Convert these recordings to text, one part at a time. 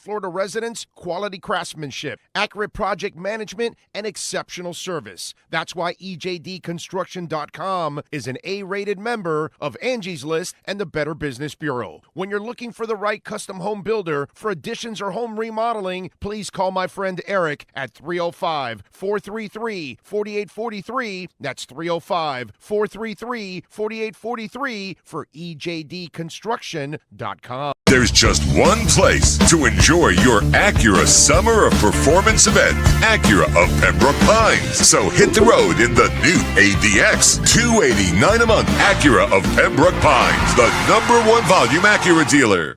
Florida residents, quality craftsmanship, accurate project management, and exceptional service. That's why EJDconstruction.com is an A-rated member of Angie's List and the Better Business Bureau. When you're looking for the right custom home builder for additions or home remodeling, please call my friend Eric at 305-433-4843. That's 305-433-4843 for EJDconstruction.com. There's just one place to enjoy your Acura Summer of Performance event, Acura of Pembroke Pines. So hit the road in the new ADX, $289 a month. Acura of Pembroke Pines, the #1 volume Acura dealer.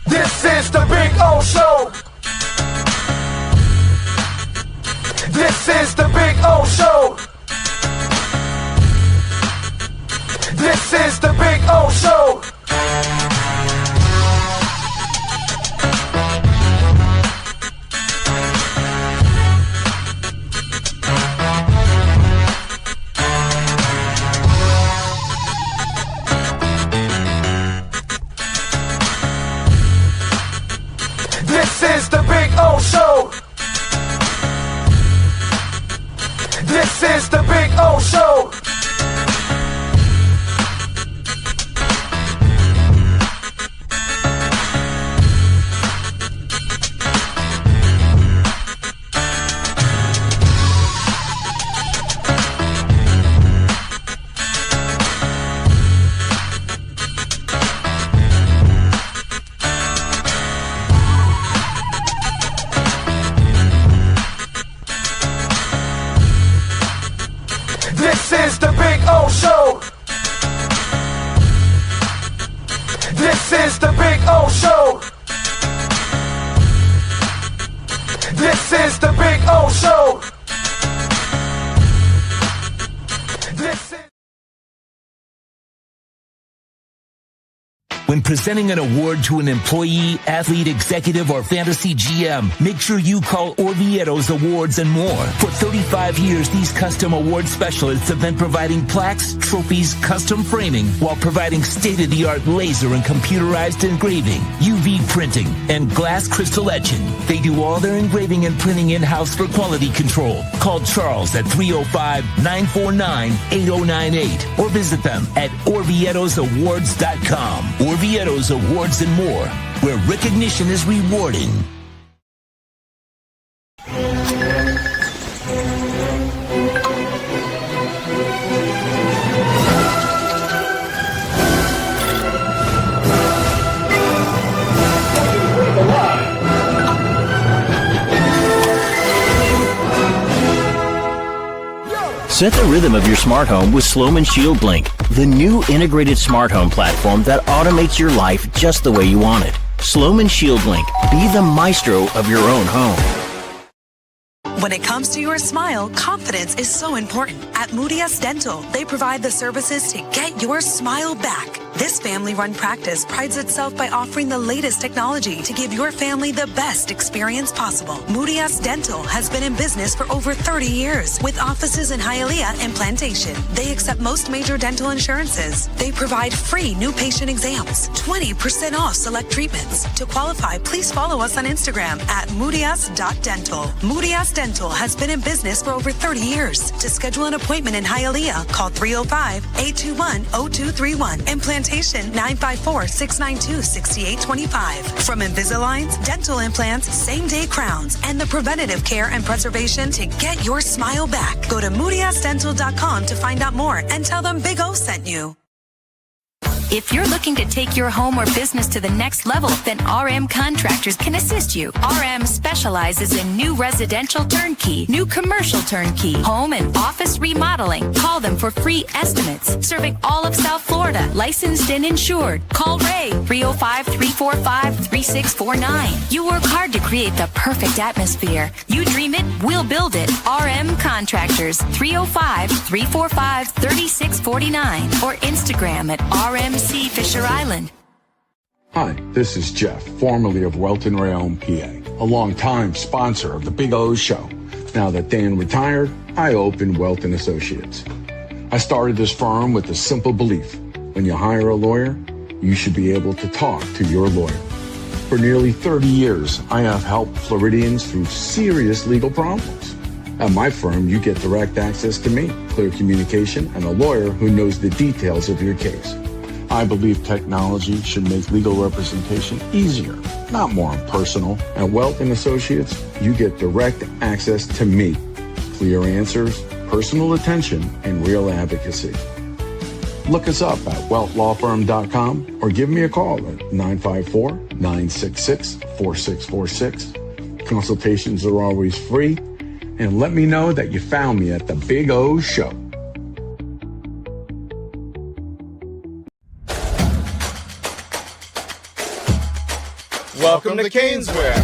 This is the Big O Show. This is the Big O Show. This is the Big O Show. This is the Big O Show. This is the Big O Show. This is the Big O Show. This is the Big O Show. This is the Big O Show. This is... When presenting an award to an employee, athlete, executive, or fantasy GM, make sure you call Orvieto's Awards and More. For 35 years, these custom award specialists have been providing plaques, trophies, custom framing, while providing state-of-the-art laser and computerized engraving, UV printing, and glass crystal etching. They do all their engraving and printing in-house for quality control. Call Charles at 305-949-8098 or visit them at orvietosawards.com. Orvieto's Awards and More, where recognition is rewarding. Set the rhythm of your smart home with Sloman Shield Blink, the new integrated smart home platform that automates your life just the way you want it. Sloman Shield Blink, be the maestro of your own home. When it comes to your smile, confidence is so important. At Moody S Dental, they provide the services to get your smile back. This family-run practice prides itself by offering the latest technology to give your family the best experience possible. Moody S Dental has been in business for over 30 years with offices in Hialeah and Plantation. They accept most major dental insurances. They provide free new patient exams, 20% off select treatments. To qualify, please follow us on Instagram at moodys.dental. Moody S Dental has been in business for over 30 years. To schedule an appointment in Hialeah, call 305-821-0231 and Plantation 954-692-6825. From Invisaligns, dental implants, same-day crowns, and the preventative care and preservation to get your smile back. Go to moodysdental.com to find out more and tell them Big O sent you. If you're looking to take your home or business to the next level, then RM Contractors can assist you. RM specializes in new residential turnkey, new commercial turnkey, home and office remodeling. Call them for free estimates. Serving all of South Florida, licensed and insured. Call Ray, 305-345-3649. You work hard to create the perfect atmosphere. You dream it, we'll build it. RM Contractors, 305-345-3649 or Instagram at RMC Fisher Island. Hi, this is Jeff, formerly of Welton Rayone, PA. a long-time sponsor of the Big O Show. Now that Dan retired, I opened Wealth & Associates. I started this firm with a simple belief. When you hire a lawyer, you should be able to talk to your lawyer. For nearly 30 years, I have helped Floridians through serious legal problems. At my firm, you get direct access to me, clear communication, and a lawyer who knows the details of your case. I believe technology should make legal representation easier, not more impersonal. At Wealth & Associates, you get direct access to me, clear answers, personal attention, and real advocacy. Look us up at weltlawfirm.com or give me a call at 954-966-4646. Consultations are always free, and let me know that you found me at the Big O Show. Welcome to Caneswear.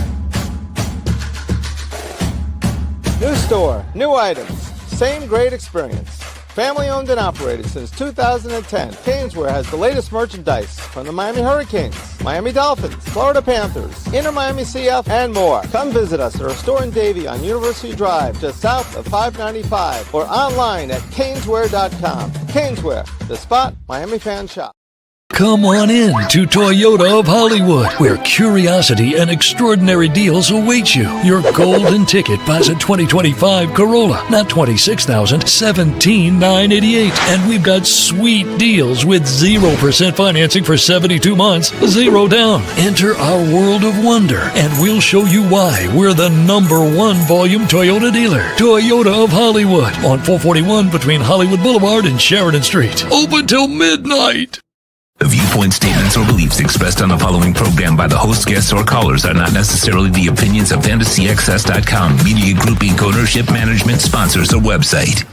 New store, new items, same great experience. Family owned and operated since 2010, Caneswear has the latest merchandise from the Miami Hurricanes, Miami Dolphins, Florida Panthers, Inter Miami CF, and more. Come visit us at our store in Davie on University Drive, just south of 595, or online at caneswear.com. Caneswear, the spot Miami fans shop. Come on in to Toyota of Hollywood, where curiosity and extraordinary deals await you. Your golden ticket buys a 2025 Corolla, not $26,000, $17,988. And we've got sweet deals with 0% financing for 72 months, 0 down. Enter our world of wonder, and we'll show you why we're the #1 volume Toyota dealer. Toyota of Hollywood on 441 between Hollywood Boulevard and Sheridan Street. Open till midnight. The viewpoint statements or beliefs expressed on the following program by the host, guests, or callers are not necessarily the opinions of FantasyXS.com, Media Group Inc. ownership, management, sponsors, or website.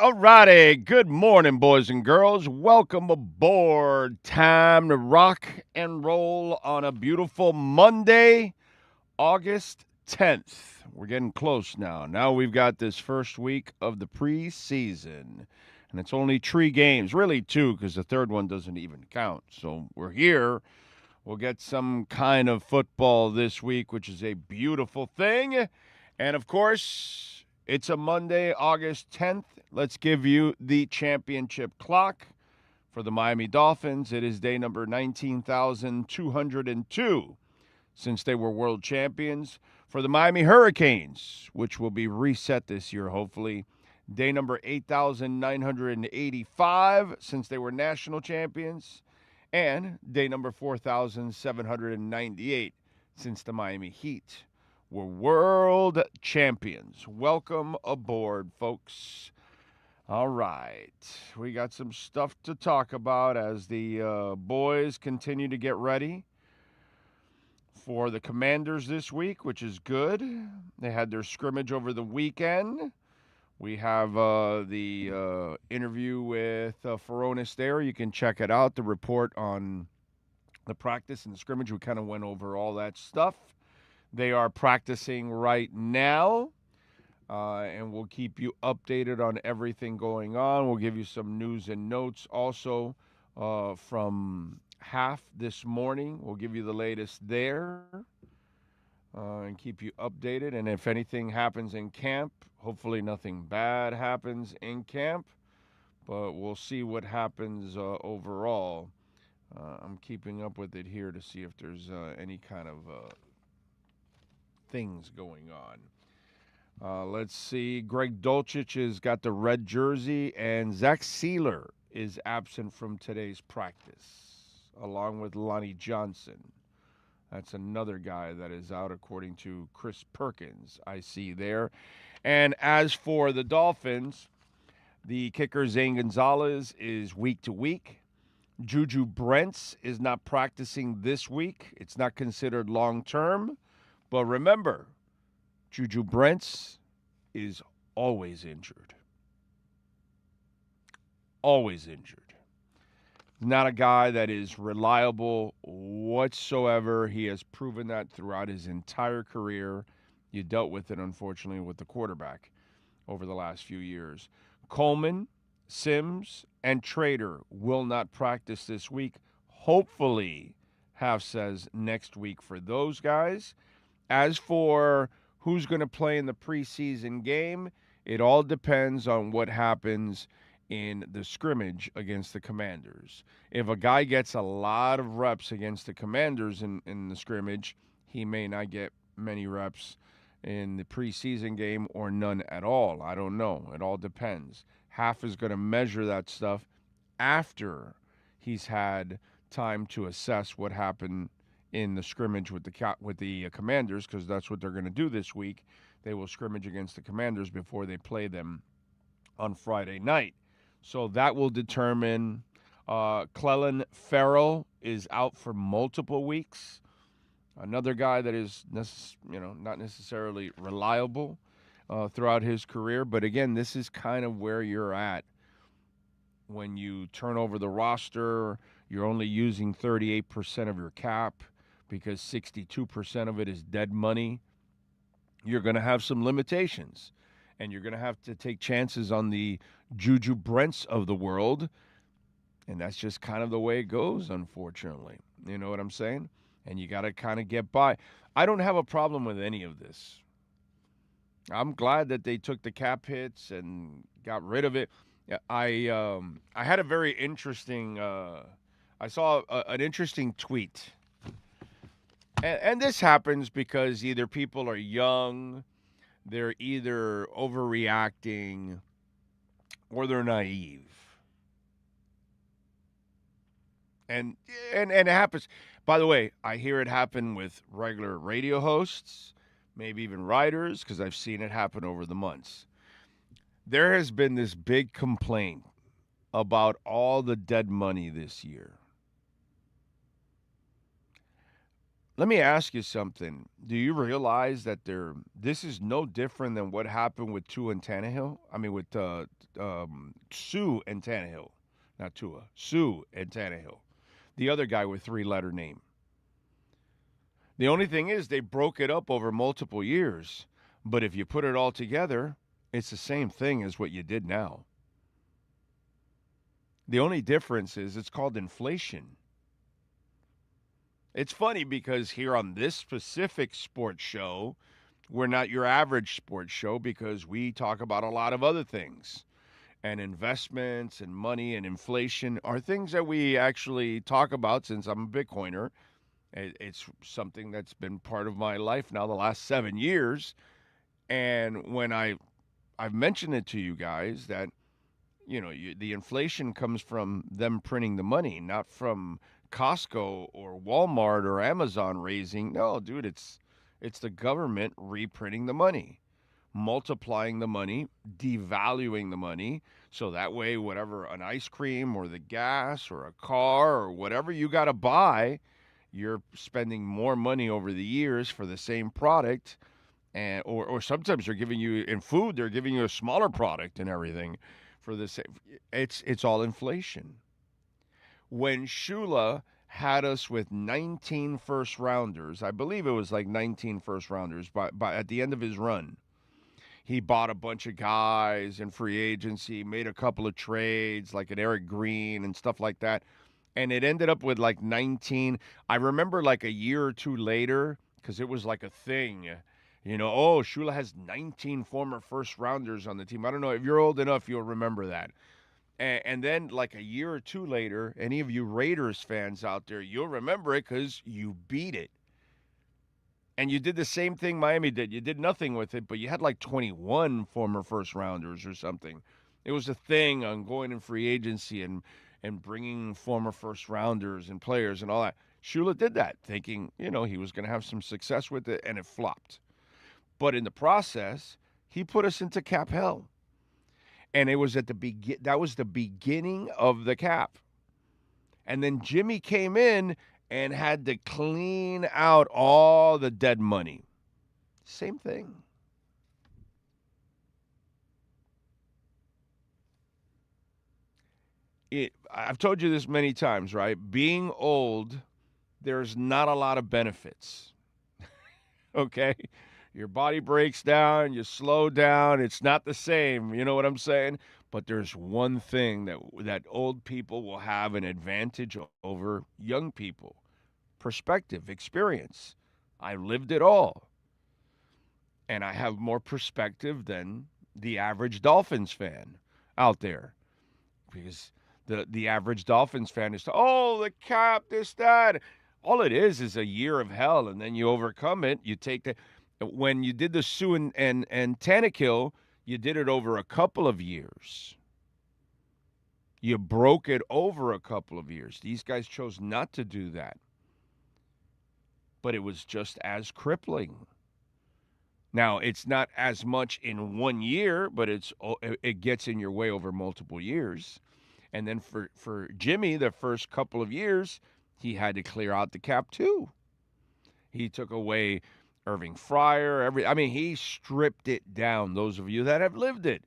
Alrighty. Good morning, boys and girls. Welcome aboard. Time to rock and roll on a beautiful Monday, August 10th. We're getting close now. Now we've got this first week of the preseason, and it's only 3 games, really 2, because the third one doesn't even count. So we're here. We'll get some kind of football this week, which is a beautiful thing. And, of course, it's a Monday, August 10th. Let's give you the championship clock for the Miami Dolphins. It is day number 19,202 since they were world champions. For the Miami Hurricanes, which will be reset this year, hopefully, day number 8,985 since they were national champions. And day number 4,798 since the Miami Heat were world champions. Welcome aboard, folks. All right. We got some stuff to talk about as the boys continue to get ready for the Commanders this week, which is good. They had their scrimmage over the weekend. We have the interview with Furones there. You can check it out, the report on the practice and the scrimmage. We kind of went over all that stuff. They are practicing right now, and we'll keep you updated on everything going on. We'll give you some news and notes also from half this morning. We'll give you the latest there and keep you updated. And if anything happens in camp, hopefully nothing bad happens in camp, but we'll see what happens overall. I'm keeping up with it here to see if there's any kind of things going on. Let's see. Greg Dulcich has got the red jersey, and Zach Sealer is absent from today's practice. along with Lonnie Johnson. That's another guy that is out, according to Chris Perkins, I see there. And as for the Dolphins, the kicker Zane Gonzalez is week to week. Juju Brents is not practicing this week. It's not considered long-term. But remember, Juju Brents is always injured. Always injured. Not a guy that is reliable whatsoever. He has proven that throughout his entire career. You dealt with it, unfortunately, with the quarterback over the last few years. Coleman, Sims, and Trader will not practice this week. Hopefully, Half says next week for those guys. As for who's going to play in the preseason game, it all depends on what happens in the scrimmage against the Commanders. If a guy gets a lot of reps against the Commanders in the scrimmage, he may not get many reps in the preseason game or none at all. I don't know. It all depends. Half is going to measure that stuff after he's had time to assess what happened in the scrimmage with the Commanders, because that's what they're going to do this week. They will scrimmage against the Commanders before they play them on Friday night. So that will determine. Clellan Ferrell is out for multiple weeks. Another guy that is not necessarily reliable throughout his career. But again, this is kind of where you're at. When you turn over the roster, you're only using 38% of your cap because 62% of it is dead money. You're going to have some limitations. And you're going to have to take chances on the Juju Brents of the world. And that's just kind of the way it goes, unfortunately. You know what I'm saying? And you got to kind of get by. I don't have a problem with any of this. I'm glad that they took the cap hits and got rid of it. I had a very interesting I saw an interesting tweet. And this happens because either people are young, they're either overreacting, or they're naive. And it happens. By the way, I hear it happen with regular radio hosts, maybe even writers, because I've seen it happen over the months. There has been this big complaint about all the dead money this year. Let me ask you something. Do you realize that this is no different than what happened with Tua and Tannehill? I mean, with Sue and Tannehill. Not Tua. Sue and Tannehill. The other guy with three-letter name. The only thing is they broke it up over multiple years. But if you put it all together, it's the same thing as what you did now. The only difference is it's called inflation. It's funny because here on this specific sports show, we're not your average sports show because we talk about a lot of other things. And investments and money and inflation are things that we actually talk about since I'm a Bitcoiner. It's something that's been part of my life now the last 7 years. And when I've mentioned it to you guys that, the inflation comes from them printing the money, not from Costco or Walmart or Amazon raising. No, dude, it's the government reprinting the money, multiplying the money, devaluing the money. So that way, whatever, an ice cream or the gas or a car or whatever you got to buy, you're spending more money over the years for the same product. And or sometimes they're giving you, in food, they're giving you a smaller product and everything for the same. It's all inflation. When Shula had us with 19 first-rounders, I believe it was like 19 first-rounders by at the end of his run, he bought a bunch of guys in free agency, made a couple of trades like an Eric Green and stuff like that, and it ended up with like 19. I remember like a year or two later, because it was like a thing, Shula has 19 former first-rounders on the team. I don't know, if you're old enough, you'll remember that. And then, like a year or two later, any of you Raiders fans out there, you'll remember it because you beat it. And you did the same thing Miami did. You did nothing with it, but you had like 21 former first-rounders or something. It was a thing on going in free agency and and bringing former first rounders and players and all that. Shula did that, thinking, he was going to have some success with it, and it flopped. But in the process, he put us into cap hell. And it was that was the beginning of the cap. And then Jimmy came in and had to clean out all the dead money. Same thing. I've told you this many times, right? Being old, there's not a lot of benefits. Okay? Your body breaks down, you slow down, it's not the same, you know what I'm saying? But there's one thing that old people will have an advantage over young people. Perspective, experience. I lived it all. And I have more perspective than the average Dolphins fan out there. Because the average Dolphins fan is, the cap, this, that. All it is a year of hell, and then you overcome it. You take the when you did the Sue and Tannehill, you did it over a couple of years. You broke it over a couple of years. These guys chose not to do that. But it was just as crippling. Now, it's not as much in 1 year, but it gets in your way over multiple years. And then for Jimmy, the first couple of years, he had to clear out the cap too. He took away Irving Fryer, he stripped it down, those of you that have lived it.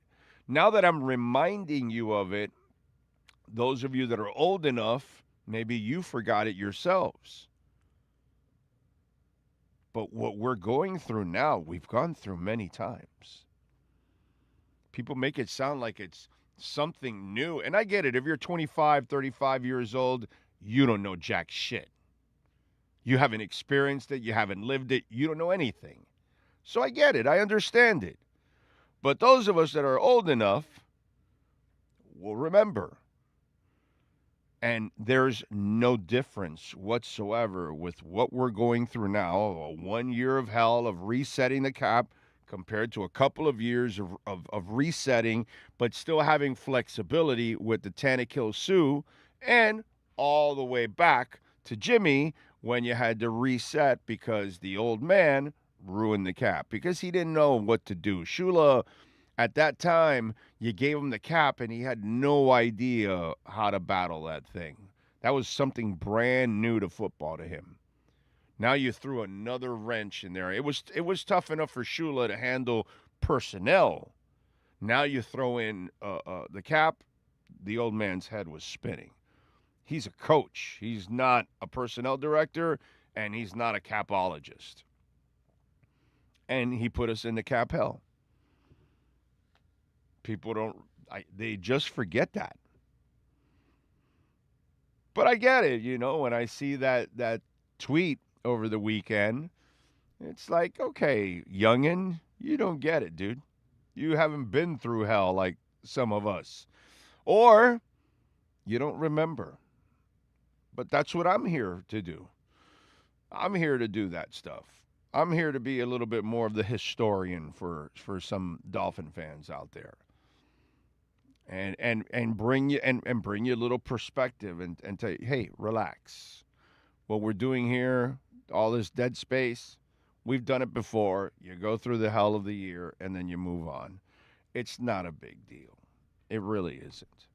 Now that I'm reminding you of it, those of you that are old enough, maybe you forgot it yourselves. But what we're going through now, we've gone through many times. People make it sound like it's something new. And I get it. If you're 25, 35 years old, you don't know jack shit. You haven't experienced it. You haven't lived it. You don't know anything. So I get it. I understand it. But those of us that are old enough will remember. And there's no difference whatsoever with what we're going through now, a 1 year of hell of resetting the cap compared to a couple of years of resetting, but still having flexibility with the Tannehill Sue, and all the way back to Jimmy when you had to reset because the old man ruined the cap because he didn't know what to do. Shula, at that time, you gave him the cap, and he had no idea how to battle that thing. That was something brand new to football to him. Now you threw another wrench in there. It was tough enough for Shula to handle personnel. Now you throw in the cap. The old man's head was spinning. He's a coach. He's not a personnel director, and he's not a capologist. And he put us in the cap hell. People they just forget that. But I get it, when I see that tweet over the weekend, it's like, okay, youngin', you don't get it, dude. You haven't been through hell like some of us. Or you don't remember. But that's what I'm here to do. I'm here to do that stuff. I'm here to be a little bit more of the historian for some Dolphin fans out there. And bring you bring you a little perspective and tell you, hey, relax. What we're doing here, all this dead space, we've done it before. You go through the hell of the year and then you move on. It's not a big deal. It really isn't.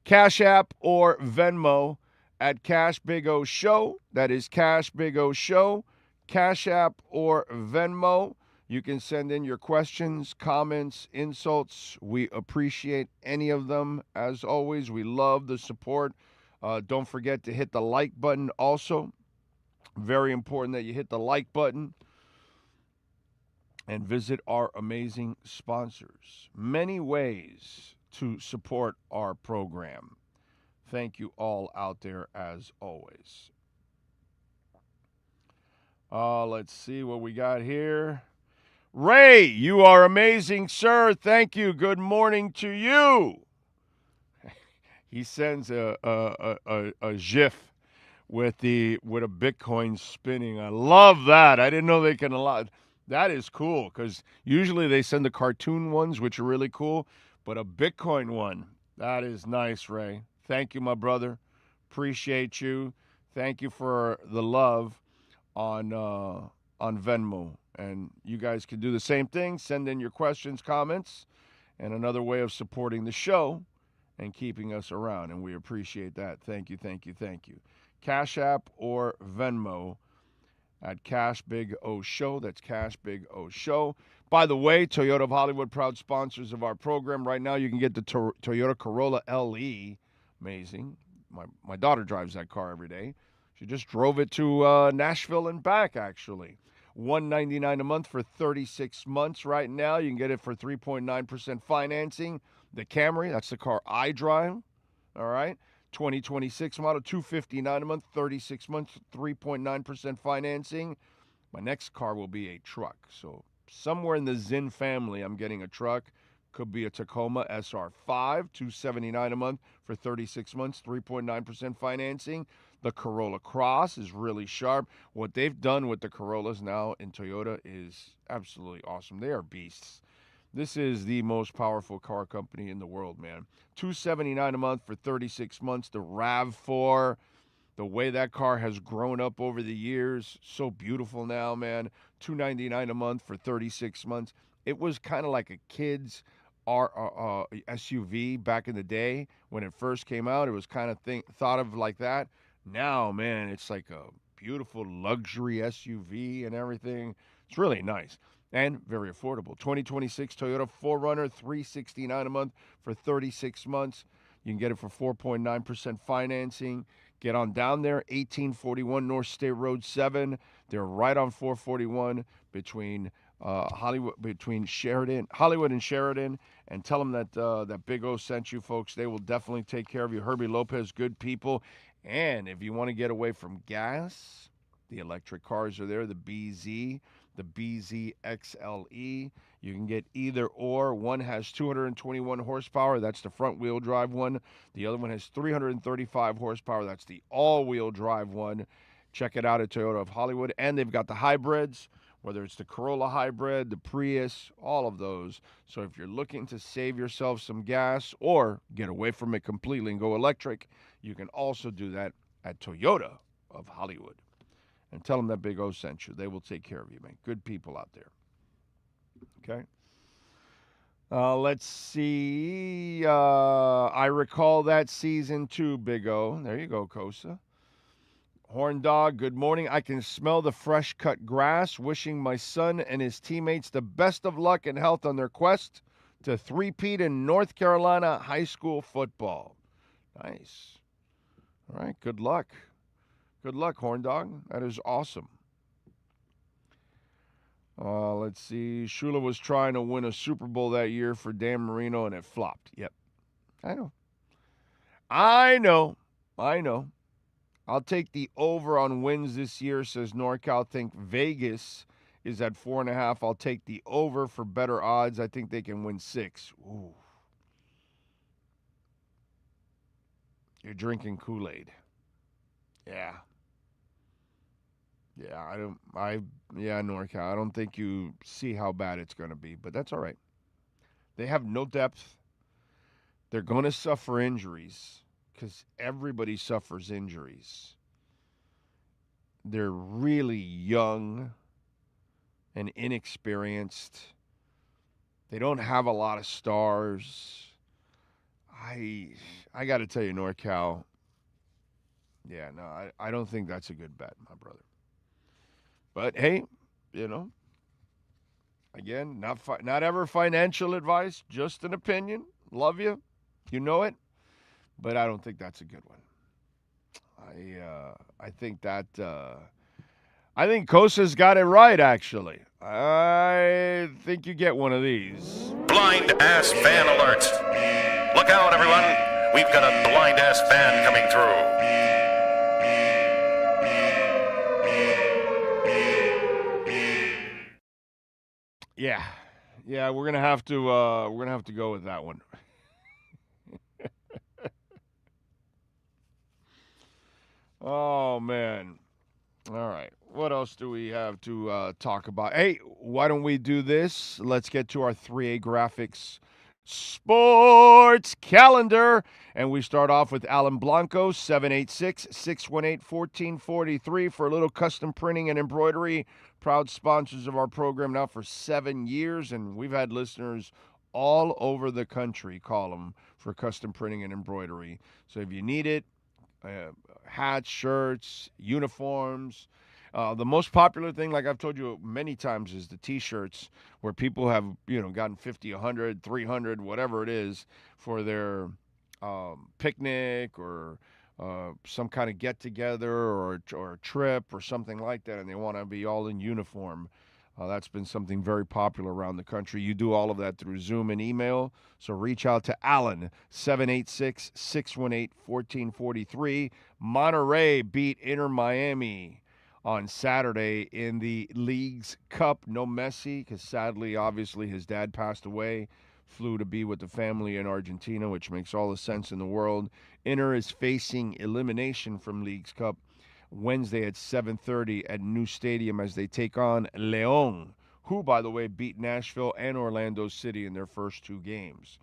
Cash App or Venmo at Cash Big O Show. That is Cash Big O Show. Cash App or Venmo. You can send in your questions, comments, insults. We appreciate any of them. As always, we love the support. Don't forget to hit the like button also. Very important that you hit the like button. And visit our amazing sponsors. Many ways to support our program. Thank you all out there as always. Let's see what we got here. Ray, you are amazing, sir. Thank you. Good morning to you. He sends a GIF with a Bitcoin spinning. I love that. I didn't know they can allow. That is cool because usually they send the cartoon ones, which are really cool, but a Bitcoin one. That is nice, Ray. Thank you, my brother. Appreciate you. Thank you for the love on Venmo. And you guys can do the same thing. Send in your questions, comments, and another way of supporting the show and keeping us around. And we appreciate that. Thank you, thank you, thank you. Cash App or Venmo at Cash Big O Show. That's Cash Big O Show. By the way, Toyota of Hollywood, proud sponsors of our program. Right now, you can get the Toyota Corolla LE. Amazing. My daughter drives that car every day. She just drove it to Nashville and back, actually. $199 a month for 36 months right now. You can get it for 3.9% financing. The Camry, that's the car I drive. All right. 2026 model, $259 a month, 36 months, 3.9% financing. My next car will be a truck. So somewhere in the Zin family, I'm getting a truck. Could be a Tacoma SR5, $279 a month for 36 months, 3.9% financing. The Corolla Cross is really sharp. What they've done with the Corollas now in Toyota is absolutely awesome. They are beasts. This is the most powerful car company in the world, man. $279 a month for 36 months. The RAV4, the way that car has grown up over the years, so beautiful now, man. $299 a month for 36 months. It was kind of like a kid's SUV back in the day when it first came out. It was kind of thought of like that. Now, man, it's like a beautiful luxury SUV and everything. It's really nice and very affordable. 2026 Toyota 4Runner, $369 a month for 36 months. You can get it for 4.9% financing. Get on down there, 1841 North State Road 7. They're right on 441 between Hollywood and Sheridan, and tell them that Big O sent you, folks. They will definitely take care of you. Herbie Lopez, good people. And if you want to get away from gas, the electric cars are there, the BZ XLE. You can get either or. One has 221 horsepower. That's the front-wheel drive one. The other one has 335 horsepower. That's the all-wheel drive one. Check it out at Toyota of Hollywood. And they've got the hybrids, whether it's the Corolla hybrid, the Prius, all of those. So if you're looking to save yourself some gas or get away from it completely and go electric, you can also do that at Toyota of Hollywood. And tell them that Big O sent you. They will take care of you, man. Good people out there. Okay. Let's see. I recall that season 2, Big O. There you go, Kosa. Horn Dog, good morning. I can smell the fresh cut grass. Wishing my son and his teammates the best of luck and health on their quest to three-peat in North Carolina high school football. Nice. All right, good luck. Good luck, Horn Dog. That is awesome. Let's see. Shula was trying to win a Super Bowl that year for Dan Marino, and it flopped. Yep. I know. I'll take the over on wins this year, says NorCal. Think Vegas is at 4.5. I'll take the over for better odds. I think they can win 6. Ooh. You're drinking Kool-Aid. Yeah. NorCal. I don't think you see how bad it's going to be, but that's all right. They have no depth. They're going to suffer injuries because everybody suffers injuries. They're really young and inexperienced. They don't have a lot of stars. I got to tell you, NorCal, yeah, no, I don't think that's a good bet, my brother. But, hey, again, not ever financial advice, just an opinion. Love you. You know it. But I don't think that's a good one. I think Kosa's got it right, actually. I think you get one of these. Blind ass fan alert. Look out, everyone. We've got a blind ass fan coming through. Yeah, we're gonna have to go with that one. Oh man! All right, what else do we have to talk about? Hey, why don't we do this? Let's get to our 3A graphics Sports Calendar. And we start off with Alan Blanco, 786-618-1443 for a little custom printing and embroidery. Proud sponsors of our program now for 7 years, and we've had listeners all over the country call them for custom printing and embroidery. So if you need it, hats, shirts, uniforms. The most popular thing, like I've told you many times, is the T-shirts, where people have, gotten 50, 100, 300, whatever it is, for their picnic or some kind of get-together or a trip or something like that, and they want to be all in uniform. That's been something very popular around the country. You do all of that through Zoom and email. So reach out to Alan, 786-618-1443. Monterey beat Inter Miami on Saturday in the League's Cup. No Messi, because sadly, obviously, his dad passed away. Flew to be with the family in Argentina, which makes all the sense in the world. Inter is facing elimination from League's Cup Wednesday at 7:30 at New Stadium as they take on León, who, by the way, beat Nashville and Orlando City in their first 2 games.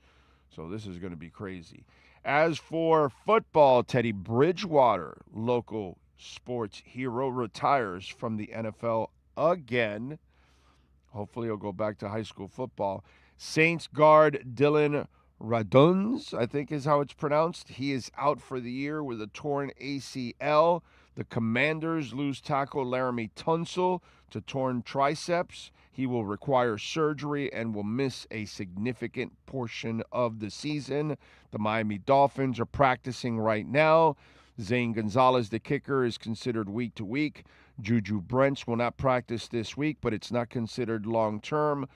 So this is going to be crazy. As for football, Teddy Bridgewater, local sports hero, retires from the NFL again. Hopefully he'll go back to high school football. Saints guard Dylan Raduns, I think is how it's pronounced. He is out for the year with a torn ACL. The Commanders lose tackle Laramie Tunsil to torn triceps. He will require surgery and will miss a significant portion of the season. The Miami Dolphins are practicing right now. Zane Gonzalez, the kicker, is considered week to week. Juju Brents will not practice this week, but it's not considered long-term.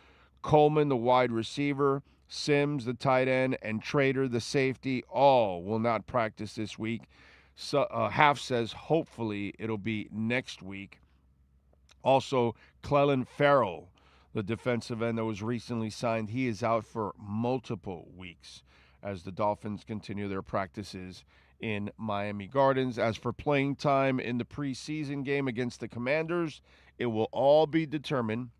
Coleman, the wide receiver, Sims, the tight end, and Trader, the safety, all will not practice this week. So, Half says hopefully it'll be next week. Also, Clelin Ferrell, the defensive end that was recently signed, he is out for multiple weeks as the Dolphins continue their practices in Miami Gardens. As for playing time in the preseason game against the Commanders, it will all be determined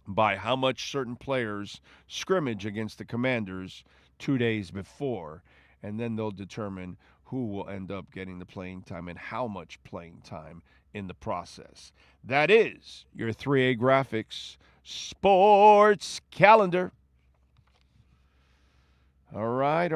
by how much certain players scrimmage against the Commanders 2 days before, and then they'll determine who will end up getting the playing time and how much playing time in the process. That is your 3A Graphics Sports Calendar. All right.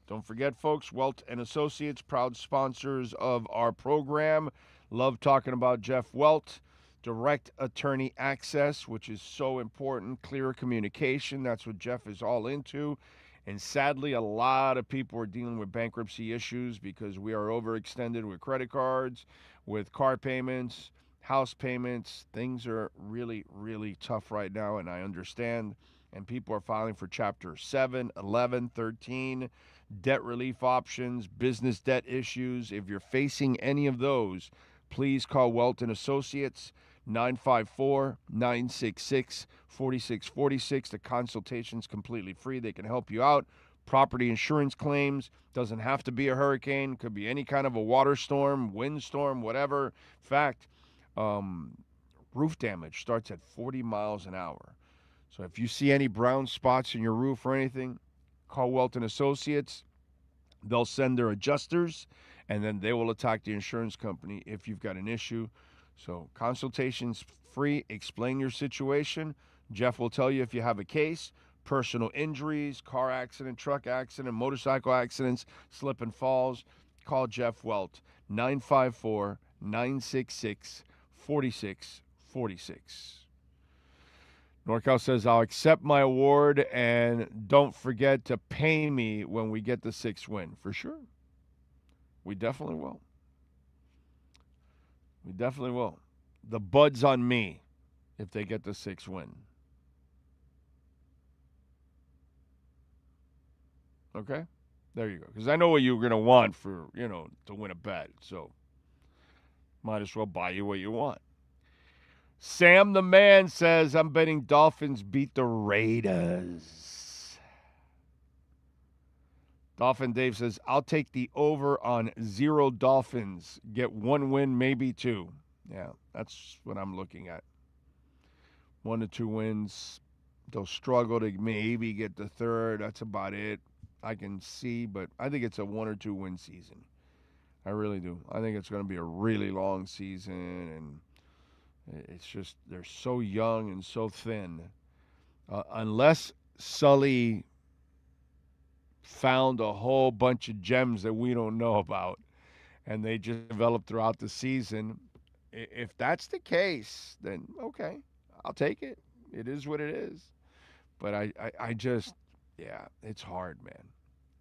Don't forget, folks, Welt and Associates, proud sponsors of our program. Love talking about Jeff Welt. Direct attorney access, which is so important. Clear communication, that's what Jeff is all into. And sadly, a lot of people are dealing with bankruptcy issues because we are overextended with credit cards, with car payments, house payments. Things are really, really tough right now, and I understand. And people are filing for Chapter 7, 11, 13, debt relief options, business debt issues. If you're facing any of those, please call Welt and Associates, 954-966-4646. The consultation's completely free. They can help you out. Property insurance claims, doesn't have to be a hurricane, could be any kind of a water storm, windstorm, whatever. In fact, roof damage starts at 40 miles an hour. So if you see any brown spots in your roof or anything, call Welt and Associates. They'll send their adjusters, and then they will attack the insurance company if you've got an issue. So consultation's free. Explain your situation. Jeff will tell you if you have a case. Personal injuries, car accident, truck accident, motorcycle accidents, slip and falls. Call Jeff Welt, 954-966-4646. NorCal says, I'll accept my award, and don't forget to pay me when we get the 6th win. For sure. We definitely will. We definitely will. The bud's on me if they get the 6th win. Okay? There you go. Because I know what you're going to want for, to win a bet. So, might as well buy you what you want. Sam the Man says, I'm betting Dolphins beat the Raiders. Dolphin Dave says, I'll take the over on 0 Dolphins. Get 1 win, maybe 2. Yeah, that's what I'm looking at. 1 to 2 wins. They'll struggle to maybe get the third. That's about it. I can see, but I think it's a 1 or 2 win season. I really do. I think it's going to be a really long season, and it's just they're so young and so thin. Unless Sully found a whole bunch of gems that we don't know about, and they just develop throughout the season. If that's the case, then okay, I'll take it. It is what it is. But I just, yeah, it's hard, man.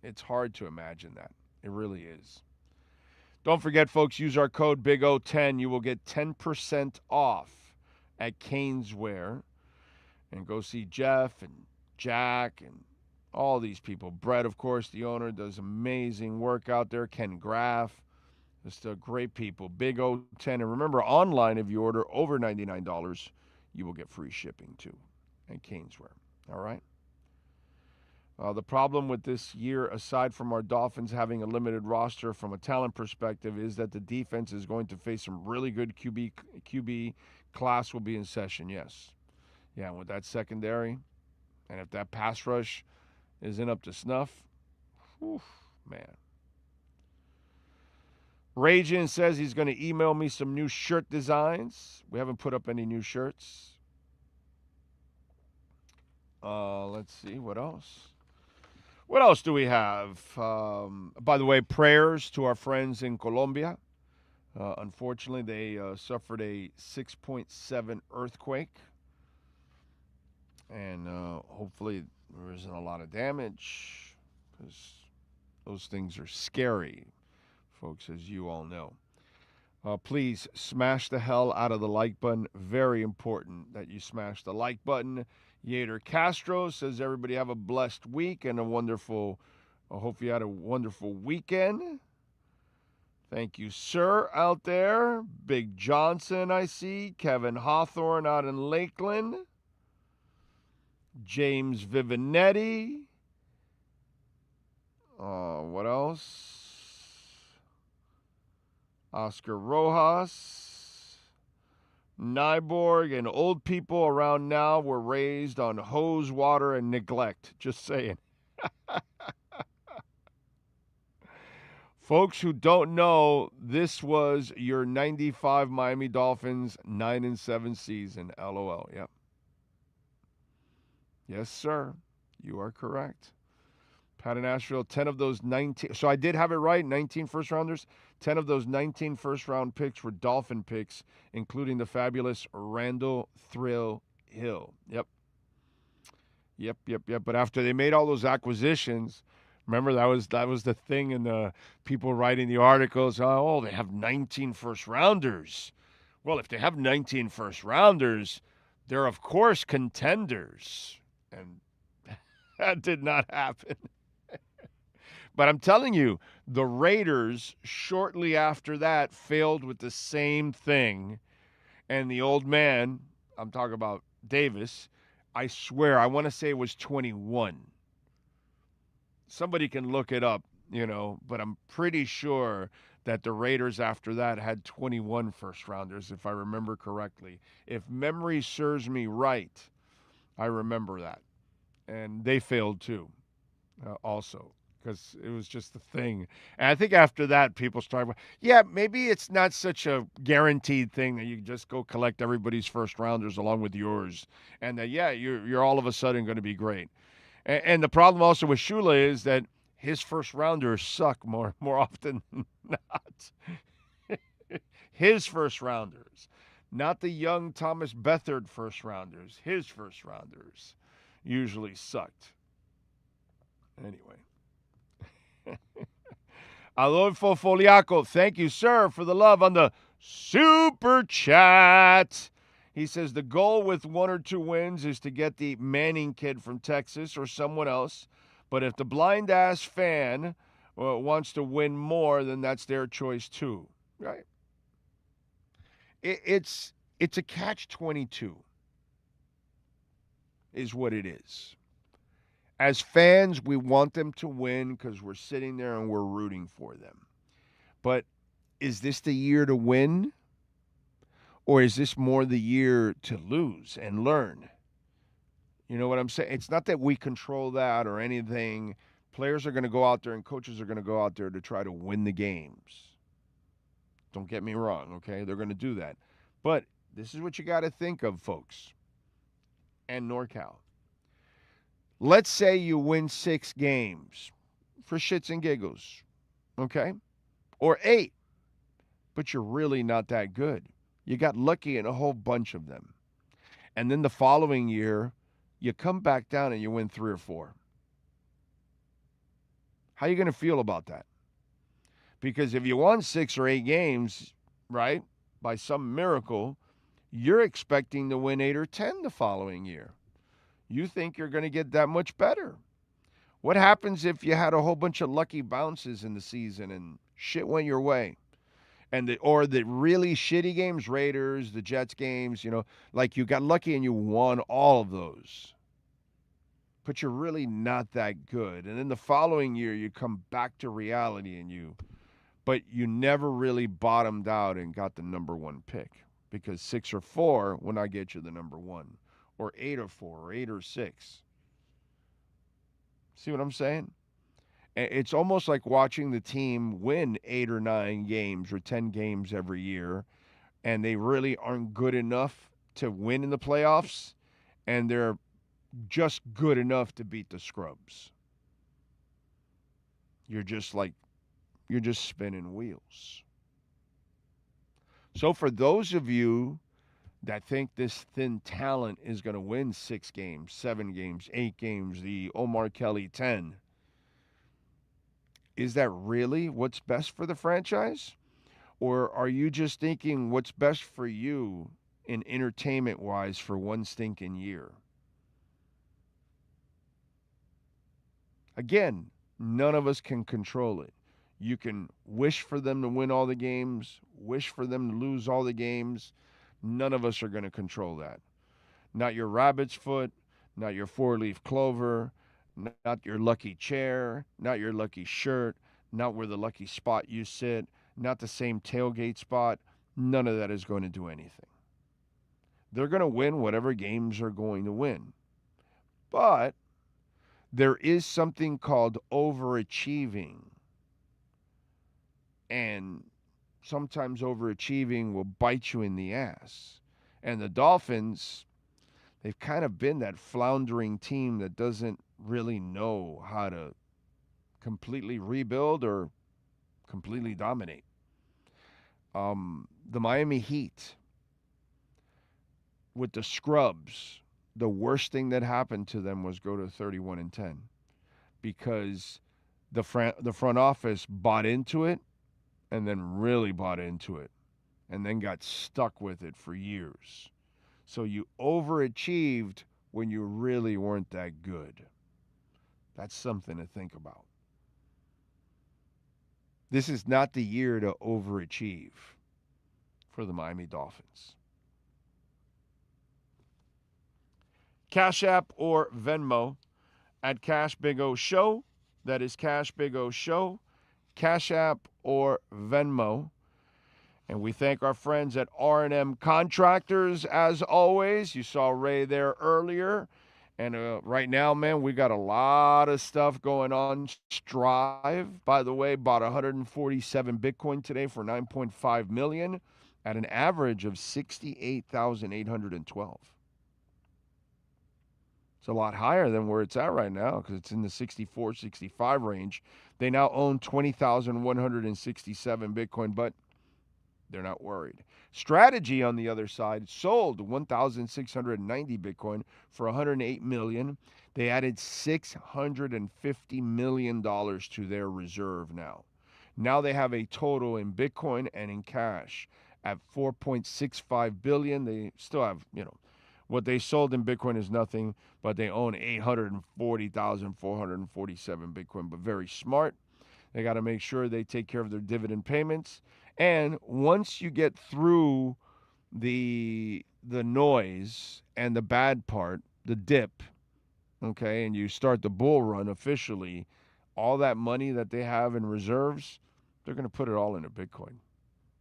It's hard to imagine that. It really is. Don't forget, folks, use our code BIGO10. You will get 10% off at Caneswear. And go see Jeff and Jack and all these people. Brett, of course, the owner, does amazing work out there. Ken Graff. Just great people. Big O 10. And remember, online, if you order over $99, you will get free shipping, too, at Caneswear. All right? The problem with this year, aside from our Dolphins having a limited roster from a talent perspective, is that the defense is going to face some really good QB class will be in session, yes. Yeah, with that secondary, and if that pass rush isn't up to snuff, whew, man. Ragin says he's going to email me some new shirt designs. We haven't put up any new shirts. Let's see, what else? What else do we have? By the way, prayers to our friends in Colombia. Unfortunately, they suffered a 6.7 earthquake. And hopefully there isn't a lot of damage, because those things are scary, folks, as you all know. Please smash the hell out of the like button. Very important that you smash the like button. Yader Castro says everybody have a blessed week and I hope you had a wonderful weekend. Thank you, sir, out there. Big Johnson, I see. Kevin Hawthorne out in Lakeland. James Vivinetti. What else? Oscar Rojas. Nyborg and old people around now were raised on hose water and neglect. Just saying. Folks who don't know, this was your 95 Miami Dolphins 9-7 season. LOL. Yep. Yes, sir. You are correct. Pat in Asheville, 10 of those 19. So I did have it right, 19 first-rounders. 10 of those 19 first-round picks were Dolphin picks, including the fabulous Randall Thrill Hill. Yep. But after they made all those acquisitions, remember that was the thing in the people writing the articles. Oh, they have 19 first-rounders. Well, if they have 19 first-rounders, they're, of course, contenders. And that did not happen. But I'm telling you, the Raiders, shortly after that, failed with the same thing. And the old man, I'm talking about Davis, I swear, I want to say it was 21. Somebody can look it up, but I'm pretty sure that the Raiders after that had 21 first-rounders, if I remember correctly. If memory serves me right, I remember that. And they failed too, also, because it was just the thing. And I think after that, people started, maybe it's not such a guaranteed thing that you just go collect everybody's first-rounders along with yours. And that, you're all of a sudden going to be great. And the problem also with Shula is that his first-rounders suck more often than not. His first-rounders, not the young Thomas Beathard first-rounders. His first-rounders usually sucked. Anyway. Adolfo Foliaco, thank you, sir, for the love on the super chat. He says the goal with 1 or 2 wins is to get the Manning kid from Texas or someone else. But if the blind-ass fan wants to win more, then that's their choice too, right? It's a catch-22 is what it is. As fans, we want them to win because we're sitting there and we're rooting for them. But is this the year to win? Or is this more the year to lose and learn? You know what I'm saying? It's not that we control that or anything. Players are going to go out there and coaches are going to go out there to try to win the games. Don't get me wrong, okay? They're going to do that. But this is what you got to think of, folks, and NorCal. Let's say you win 6 games for shits and giggles, okay? Or 8, but you're really not that good. You got lucky in a whole bunch of them. And then the following year, you come back down and you win 3 or 4. How are you going to feel about that? Because if you won 6 or 8 games, right, by some miracle, you're expecting to win 8 or 10 the following year. You think you're going to get that much better. What happens if you had a whole bunch of lucky bounces in the season and shit went your way? And the really shitty games, Raiders, the Jets games, like you got lucky and you won all of those. But you're really not that good. And then the following year you come back to reality but you never really bottomed out and got the number 1 pick, because 6 or 4 will not get you the number 1, or 8 or 4, or 8 or 6. See what I'm saying? It's almost like watching the team win 8 or 9 games or 10 games every year, and they really aren't good enough to win in the playoffs, and they're just good enough to beat the scrubs. You're just spinning wheels. So for those of you that think this thin talent is going to win 6 games, 7 games, 8 games, the Omar Kelly 10, is that really what's best for the franchise? Or are you just thinking what's best for you in entertainment-wise for one stinking year? Again, none of us can control it. You can wish for them to win all the games, wish for them to lose all the games. None of us are going to control that. Not your rabbit's foot, not your 4-leaf clover, not your lucky chair, not your lucky shirt, not where the lucky spot you sit, not the same tailgate spot. None of that is going to do anything. They're going to win whatever games are going to win. But there is something called overachieving. And sometimes overachieving will bite you in the ass. And the Dolphins, they've kind of been that floundering team that doesn't really know how to completely rebuild or completely dominate. The Miami Heat, with the scrubs, the worst thing that happened to them was go to 31-10, because the front office bought into it and then really bought into it and then got stuck with it for years. So you overachieved when you really weren't that good. That's something to think about. This is not the year to overachieve for the Miami Dolphins. Cash App or Venmo at Cash Big O Show. That is Cash Big O Show. Cash App or Venmo. And we thank our friends at R&M Contractors, as always. You saw Ray there earlier. And right now, man, we got a lot of stuff going on. Strive, by the way, bought 147 Bitcoin today for $9.5 million at an average of 68,812. It's a lot higher than where it's at right now, because it's in the 64, 65 range. They now own 20,167 Bitcoin, but they're not worried. Strategy, on the other side, sold 1,690 Bitcoin for $108 million. They added $650 million to their reserve now. Now they have a total in Bitcoin and in cash at $4.65 billion. They still have, what they sold in Bitcoin is nothing, but they own 840,447 Bitcoin. But very smart. They got to make sure they take care of their dividend payments. And once you get through the noise and the bad part, the dip, okay, and you start the bull run officially, all that money that they have in reserves, they're going to put it all into Bitcoin.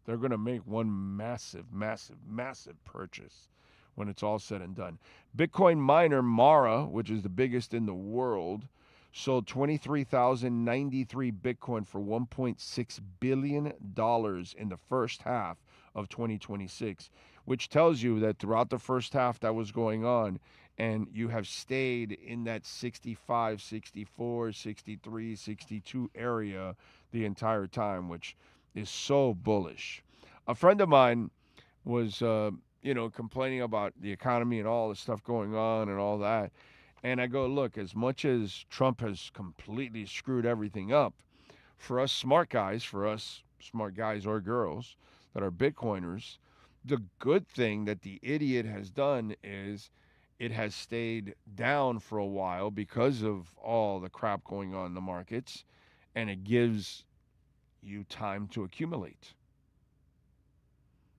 They're going to make one massive, massive, massive purchase when it's all said and done. Bitcoin miner Mara, which is the biggest in the world, sold 23,093 Bitcoin for $1.6 billion in the first half of 2026, which tells you that throughout the first half that was going on, and you have stayed in that 65, 64, 63, 62 area the entire time, which is so bullish. A friend of mine was, complaining about the economy and all the stuff going on and all that. And I go, look, as much as Trump has completely screwed everything up, for us smart guys or girls that are Bitcoiners, the good thing that the idiot has done is it has stayed down for a while because of all the crap going on in the markets, and it gives you time to accumulate.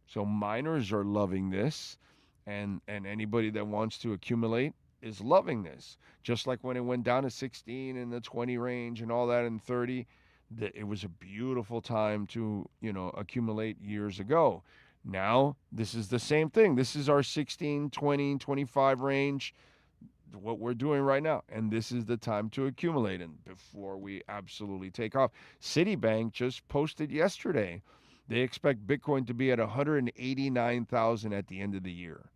So miners are loving this, and anybody that wants to accumulate is loving this. Just like when it went down to 16 in the 20 range and all that in 30, it was a beautiful time to, accumulate years ago. Now, this is the same thing. This is our 16, 20, 25 range, what we're doing right now. And this is the time to accumulate in before we absolutely take off. Citibank just posted yesterday. They expect Bitcoin to be at 189,000 at the end of the year.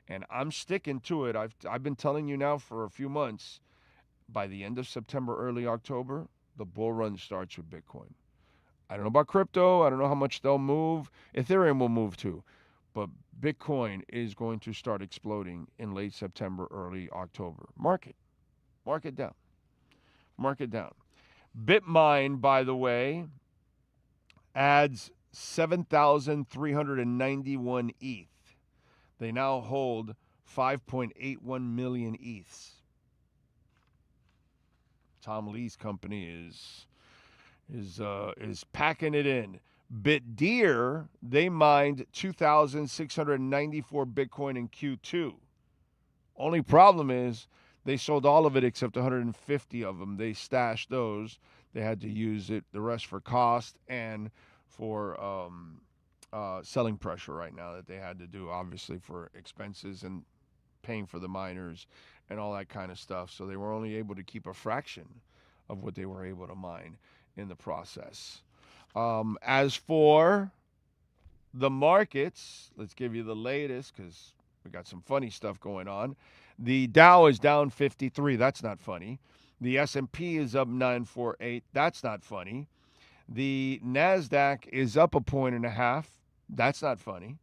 And I'm sticking to it. I've been telling you now for a few months, by the end of September, early October, the bull run starts with Bitcoin. I don't know about crypto. I don't know how much they'll move. Ethereum will move too. But Bitcoin is going to start exploding in late September, early October. Mark it. Mark it down. Mark it down. Bitmine, by the way, adds 7,391 ETH. They now hold 5.81 million ETHs. Tom Lee's company is packing it in. BitDeer, they mined 2,694 Bitcoin in Q2. Only problem is they sold all of it except 150 of them. They stashed those. They had to use it, the rest for cost and for selling pressure right now that they had to do, obviously, for expenses and paying for the miners and all that kind of stuff. So they were only able to keep a fraction of what they were able to mine in the process. As for the markets, let's give you the latest because we got some funny stuff going on. The Dow is down 53. That's not funny. The S&P is up 948. That's not funny. The NASDAQ is up 1.5. That's not funny.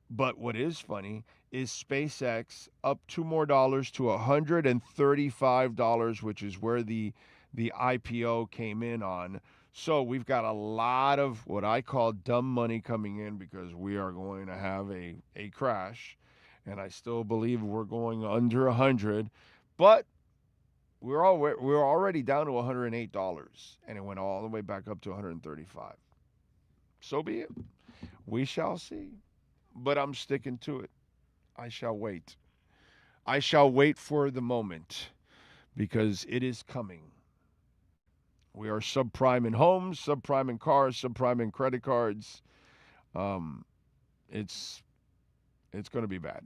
But what is funny is SpaceX up $2 more to $135, which is where the IPO came in on. So we've got a lot of what I call dumb money coming in because we are going to have a crash. And I still believe we're going under 100. But we're already down to $108, and it went all the way back up to 135. So be it. We shall see. But I'm sticking to it. I shall wait. I shall wait for the moment because it is coming. We are subprime in homes, subprime in cars, subprime in credit cards. It's going to be bad.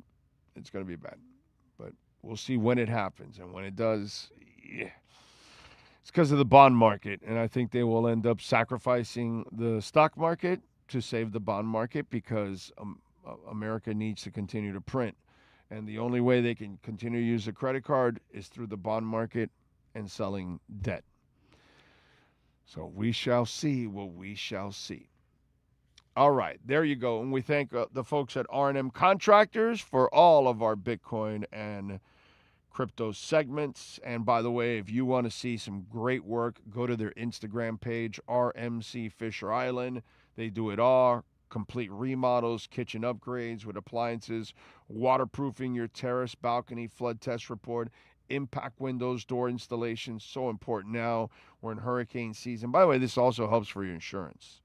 It's going to be bad. But we'll see when it happens. And when it does, yeah, it's because of the bond market. And I think they will end up sacrificing the stock market to save the bond market because America needs to continue to print. And the only way they can continue to use a credit card is through the bond market and selling debt. So we shall see what we shall see. All right, there you go. And we thank the folks at R&M Contractors for all of our Bitcoin and crypto segments. And by the way, if you want to see some great work, go to their Instagram page, RMC Fisher Island. They do it all. Complete remodels, kitchen upgrades with appliances, waterproofing your terrace, balcony, flood test report, impact windows, door installations. So important now. We're in hurricane season. By the way, this also helps for your insurance.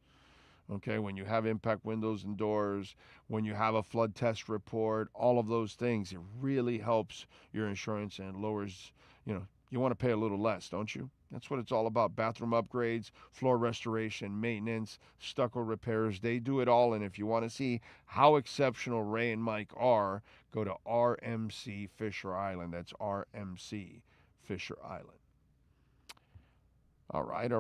Okay, when you have impact windows and doors, when you have a flood test report, all of those things, it really helps your insurance and lowers, you want to pay a little less, don't you? That's what it's all about. Bathroom upgrades, floor restoration, maintenance, stucco repairs. They do it all. And if you want to see how exceptional Ray and Mike are, go to RMC Fisher Island. That's RMC Fisher Island. All right.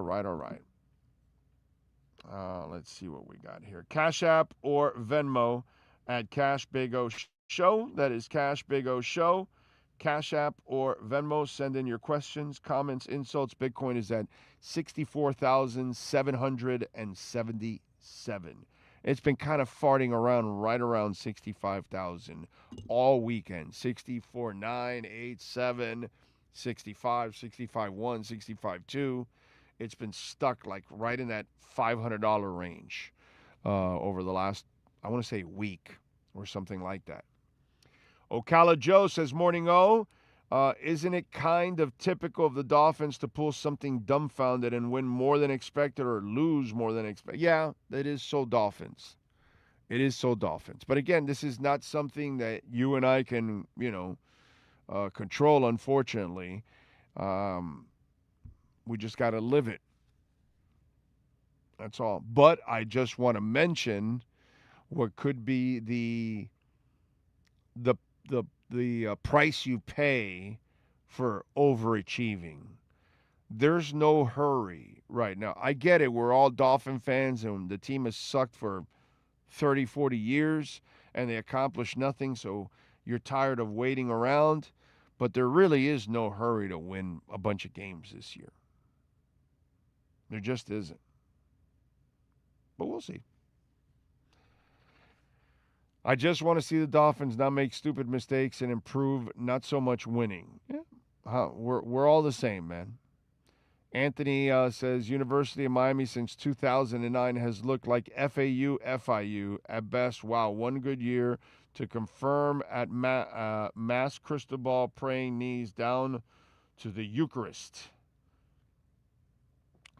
Let's see what we got here. Cash App or Venmo at Cash Big O Show. That is Cash Big O Show. Cash App or Venmo. Send in your questions, comments, insults. Bitcoin is at 64,777. It's been kind of farting around right around 65,000 all weekend. 64,987, 65, 65,1, 65,2. It's been stuck like right in that $500 range over the last, I want to say, week or something like that. Ocala Joe says, morning, O. Isn't it kind of typical of the Dolphins to pull something dumbfounded and win more than expected or lose more than expected? Yeah, it is so Dolphins. It is so Dolphins. But again, this is not something that you and I can, control, unfortunately. We just got to live it. That's all. But I just want to mention what could be the price you pay for overachieving. There's no hurry right now. I get it. We're all Dolphin fans, and the team has sucked for 30, 40 years, and they accomplished nothing, so you're tired of waiting around. But there really is no hurry to win a bunch of games this year. There just isn't. But we'll see. I just want to see the Dolphins not make stupid mistakes and improve, not so much winning. Yeah. We're all the same, man. Anthony says, University of Miami since 2009 has looked like FAU, FIU at best. Wow, one good year to confirm at Mass Cristobal, praying knees down to the Eucharist.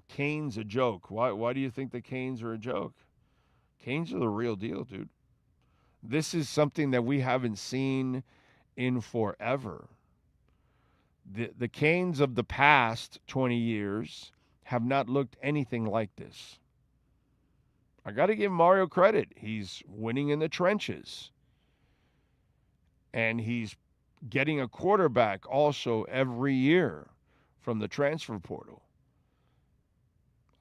Canes a joke. Why do you think the Canes are a joke? Canes are the real deal, dude. This is something that we haven't seen in forever. The Canes of the past 20 years have not looked anything like this. I got to give Mario credit. He's winning in the trenches. And he's getting a quarterback also every year from the transfer portal.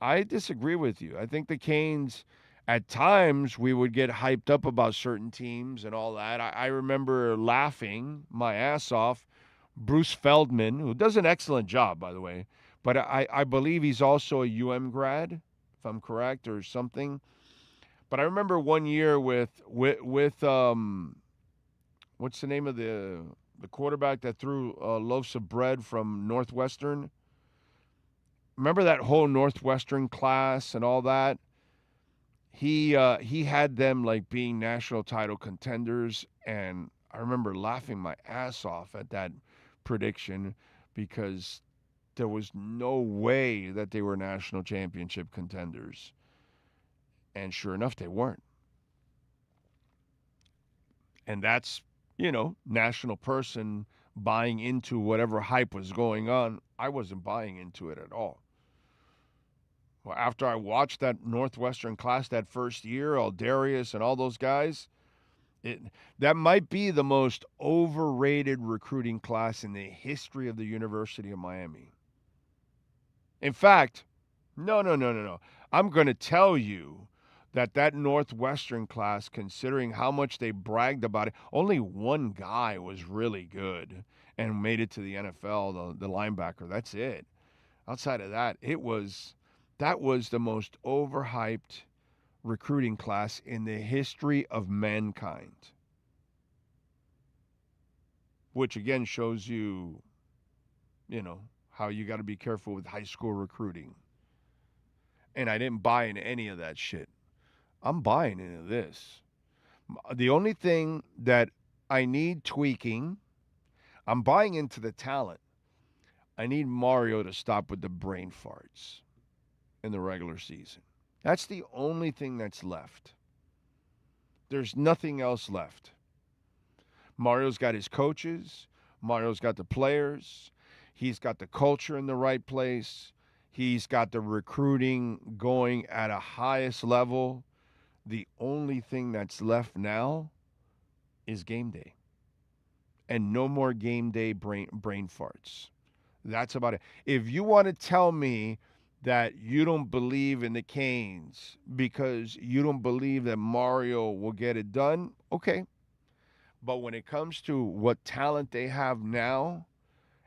I disagree with you. I think the Canes, at times, we would get hyped up about certain teams and all that. I remember laughing my ass off. Bruce Feldman, who does an excellent job, by the way, but I believe he's also a UM grad, if I'm correct, or something. But I remember one year with what's the name of the quarterback that threw loaves of bread from Northwestern? Remember that whole Northwestern class and all that? He had them like being national title contenders, and I remember laughing my ass off at that prediction because there was no way that they were national championship contenders. And sure enough, they weren't. And that's, national person buying into whatever hype was going on. I wasn't buying into it at all. Well, after I watched that Northwestern class that first year, Aldarius and all those guys, that might be the most overrated recruiting class in the history of the University of Miami. In fact, no. I'm going to tell you that Northwestern class, considering how much they bragged about it, only one guy was really good and made it to the NFL, the linebacker. That's it. Outside of that, that was the most overhyped recruiting class in the history of mankind. Which again shows you, how you got to be careful with high school recruiting. And I didn't buy into any of that shit. I'm buying into this. The only thing that I need tweaking, I'm buying into the talent. I need Mario to stop with the brain farts in the regular season. That's the only thing that's left. There's nothing else left. Mario's got his coaches. Mario's got the players. He's got the culture in the right place. He's got the recruiting going at a highest level. The only thing that's left now is game day. And no more game day brain farts. That's about it. If you want to tell me that you don't believe in the Canes because you don't believe that Mario will get it done, okay. But when it comes to what talent they have now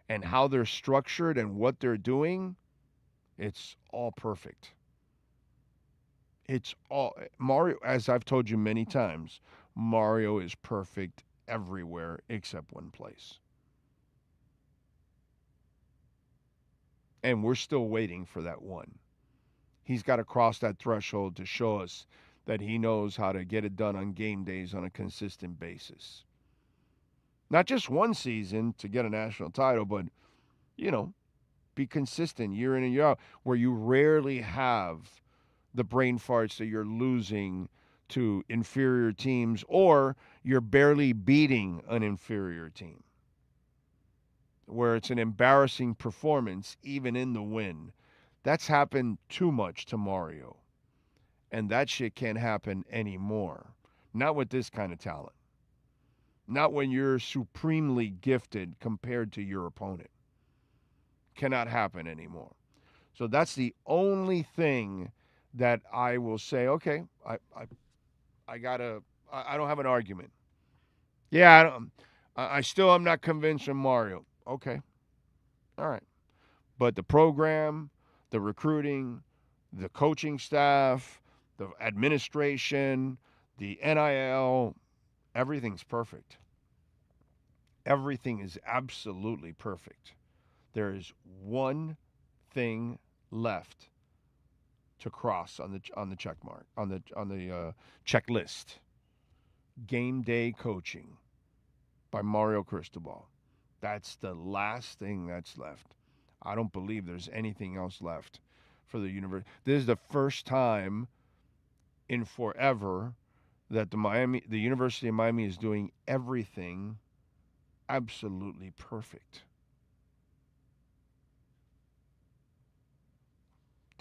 and how they're structured and what they're doing, it's all perfect. It's all Mario, as I've told you many times, Mario is perfect everywhere except one place. And we're still waiting for that one. He's got to cross that threshold to show us that he knows how to get it done on game days on a consistent basis. Not just one season to get a national title, but, be consistent year in and year out, where you rarely have the brain farts that you're losing to inferior teams or you're barely beating an inferior team, where it's an embarrassing performance even in the win. That's happened too much to Mario. And that shit can't happen anymore. Not with this kind of talent. Not when you're supremely gifted compared to your opponent. Cannot happen anymore. So that's the only thing that I will say, okay, I don't have an argument. Yeah, I still am not convinced on Mario. Okay. All right. But the program, the recruiting, the coaching staff, the administration, the NIL, everything's perfect. Everything is absolutely perfect. There is one thing left to cross on the check mark, on the checklist. Game day coaching by Mario Cristobal. That's the last thing that's left. I don't believe there's anything else left for the university. This is the first time in forever that the University of Miami is doing everything absolutely perfect.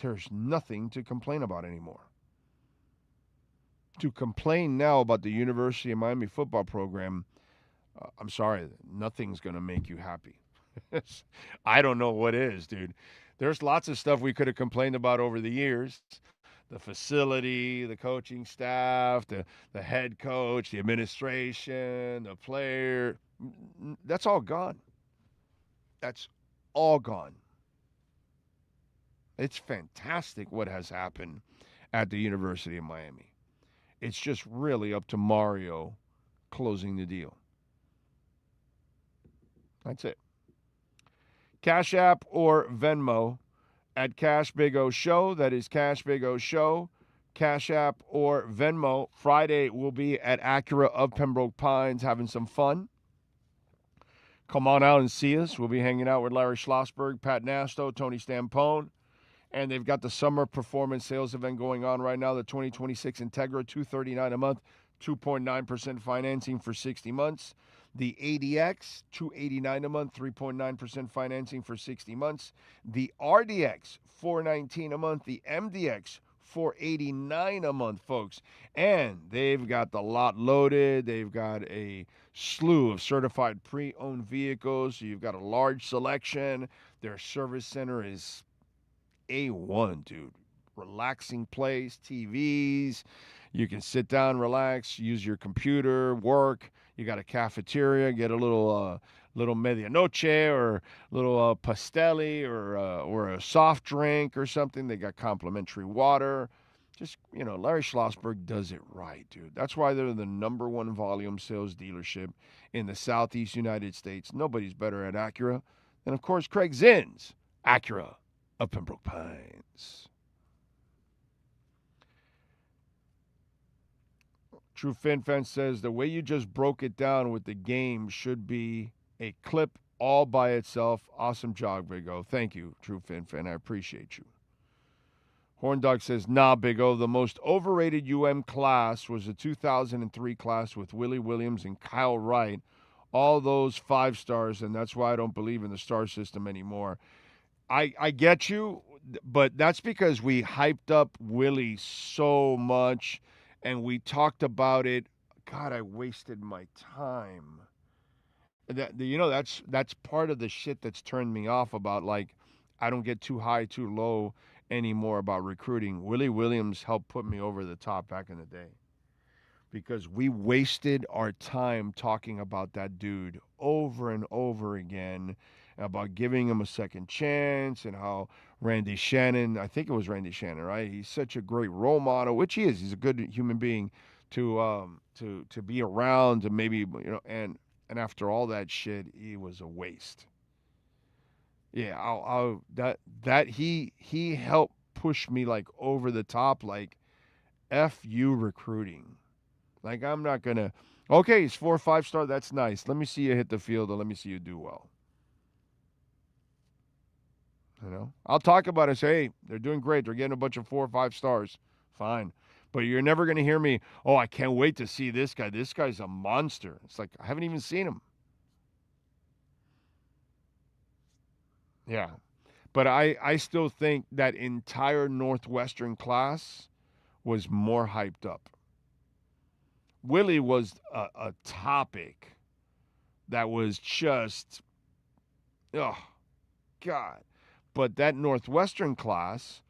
There's nothing to complain about anymore. To complain now about the University of Miami football program, I'm sorry, nothing's going to make you happy. I don't know what is, dude. There's lots of stuff we could have complained about over the years. The facility, the coaching staff, the head coach, the administration, the player. That's all gone. That's all gone. It's fantastic what has happened at the University of Miami. It's just really up to Mario closing the deal. That's it. Cash App or Venmo at Cash Big O Show. That is Cash Big O Show. Cash App or Venmo. Friday we'll be at Acura of Pembroke Pines having some fun. Come on out and see us. We'll be hanging out with Larry Schlossberg, Pat Nasto, Tony Stampone. And they've got the summer performance sales event going on right now, the 2026 Integra, $239 a month, 2.9% financing for 60 months. The ADX, $289 a month, 3.9% financing for 60 months. The RDX, $419 a month. The MDX, $489 a month, folks. And they've got the lot loaded. They've got a slew of certified pre-owned vehicles. So you've got a large selection. Their service center is A1, dude. Relaxing place, TVs. You can sit down, relax, use your computer, work. You got a cafeteria, get a little medianoche or a little pastelli or a soft drink or something. They got complimentary water. Just, Larry Schlossberg does it right, dude. That's why they're the number one volume sales dealership in the Southeast United States. Nobody's better at Acura than, of course, Craig Zinn's Acura of Pembroke Pines. True Fin Fence says the way you just broke it down with the game should be a clip all by itself. Awesome job, Big O. Thank you, True Fin Fan. I appreciate you. Horn Dog says, nah, Big O. The most overrated UM class was the 2003 class with Willie Williams and Kyle Wright, all those 5 stars, and that's why I don't believe in the star system anymore. I get you, but that's because we hyped up Willie so much, and we talked about it. God, I wasted my time. That's part of the shit that's turned me off about, like, I don't get too high, too low anymore about recruiting. Willie Williams helped put me over the top back in the day because we wasted our time talking about that dude over and over again, about giving him a second chance, and how Randy Shannon, I think it was Randy Shannon, right? He's such a great role model, which he is. He's a good human being to be around, and maybe, and after all that shit, he was a waste. Yeah, he helped push me, like, over the top, like, F you recruiting. Like, I'm not gonna. Okay, he's 4 or 5 star. That's nice. Let me see you hit the field, or let me see you do well. I'll talk about it. Say, hey, they're doing great. They're getting a bunch of 4 or 5 stars. Fine. But you're never going to hear me, oh, I can't wait to see this guy. This guy's a monster. It's like, I haven't even seen him. Yeah. But I still think that entire Northwestern class was more hyped up. Willie was a topic that was just, oh, God. But that Northwestern class,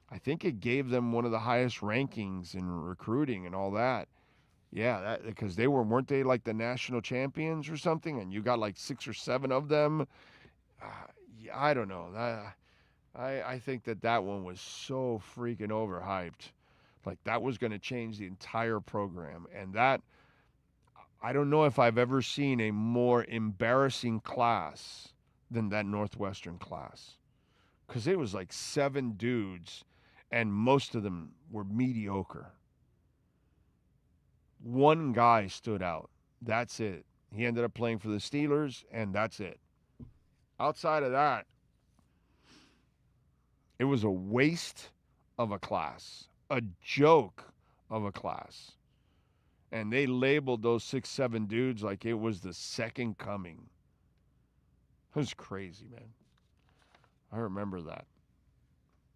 I think it gave them one of the highest rankings in recruiting and all that. Yeah, because weren't they like the national champions or something? And you got like 6 or 7 of them. I don't know. I think that one was so freaking overhyped. Like, that was going to change the entire program. And that, I don't know if I've ever seen a more embarrassing class than that Northwestern class. Because it was like 7 dudes, and most of them were mediocre. One guy stood out. That's it. He ended up playing for the Steelers, and that's it. Outside of that, it was a waste of a class, a joke of a class. And they labeled those 6, 7 dudes like it was the second coming. It was crazy, man. I remember that.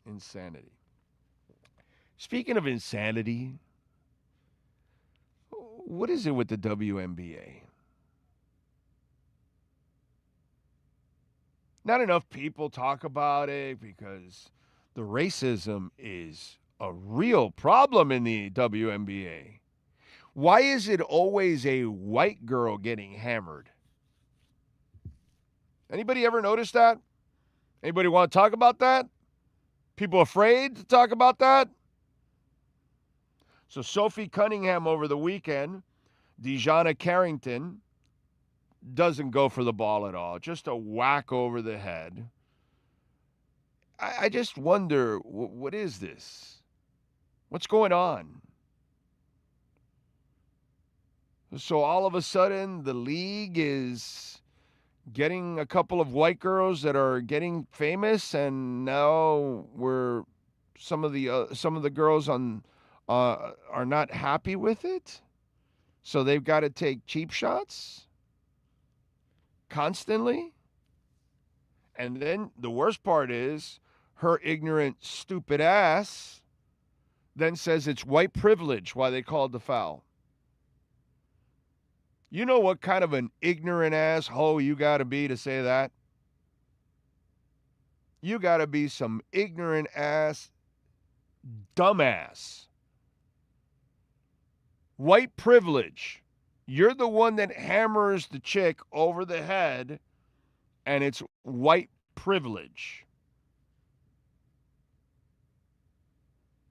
Insanity. Speaking of insanity, what is it with the WNBA? Not enough people talk about it because the racism is a real problem in the WNBA. Why is it always a white girl getting hammered? Anybody ever notice that? Anybody want to talk about that? People afraid to talk about that? So Sophie Cunningham over the weekend, Dejana Carrington doesn't go for the ball at all. Just a whack over the head. I just wonder, what is this? What's going on? So all of a sudden, the league is getting a couple of white girls that are getting famous, and now some of the girls are not happy with it, so they've got to take cheap shots constantly. And then the worst part is her ignorant, stupid ass then says it's white privilege why they called the foul. You know what kind of an ignorant asshole you got to be to say that? You got to be some ignorant ass dumbass. White privilege. You're the one that hammers the chick over the head, and it's white privilege.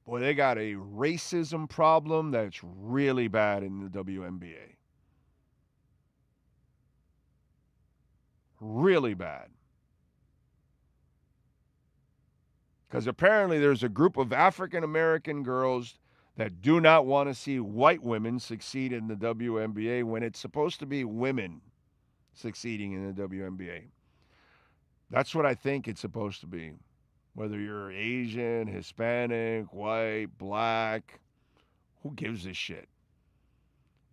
Boy, they got a racism problem that's really bad in the WNBA. Really bad. Because apparently there's a group of African American girls that do not want to see white women succeed in the WNBA when it's supposed to be women succeeding in the WNBA. That's what I think it's supposed to be. Whether you're Asian, Hispanic, white, black, who gives a shit?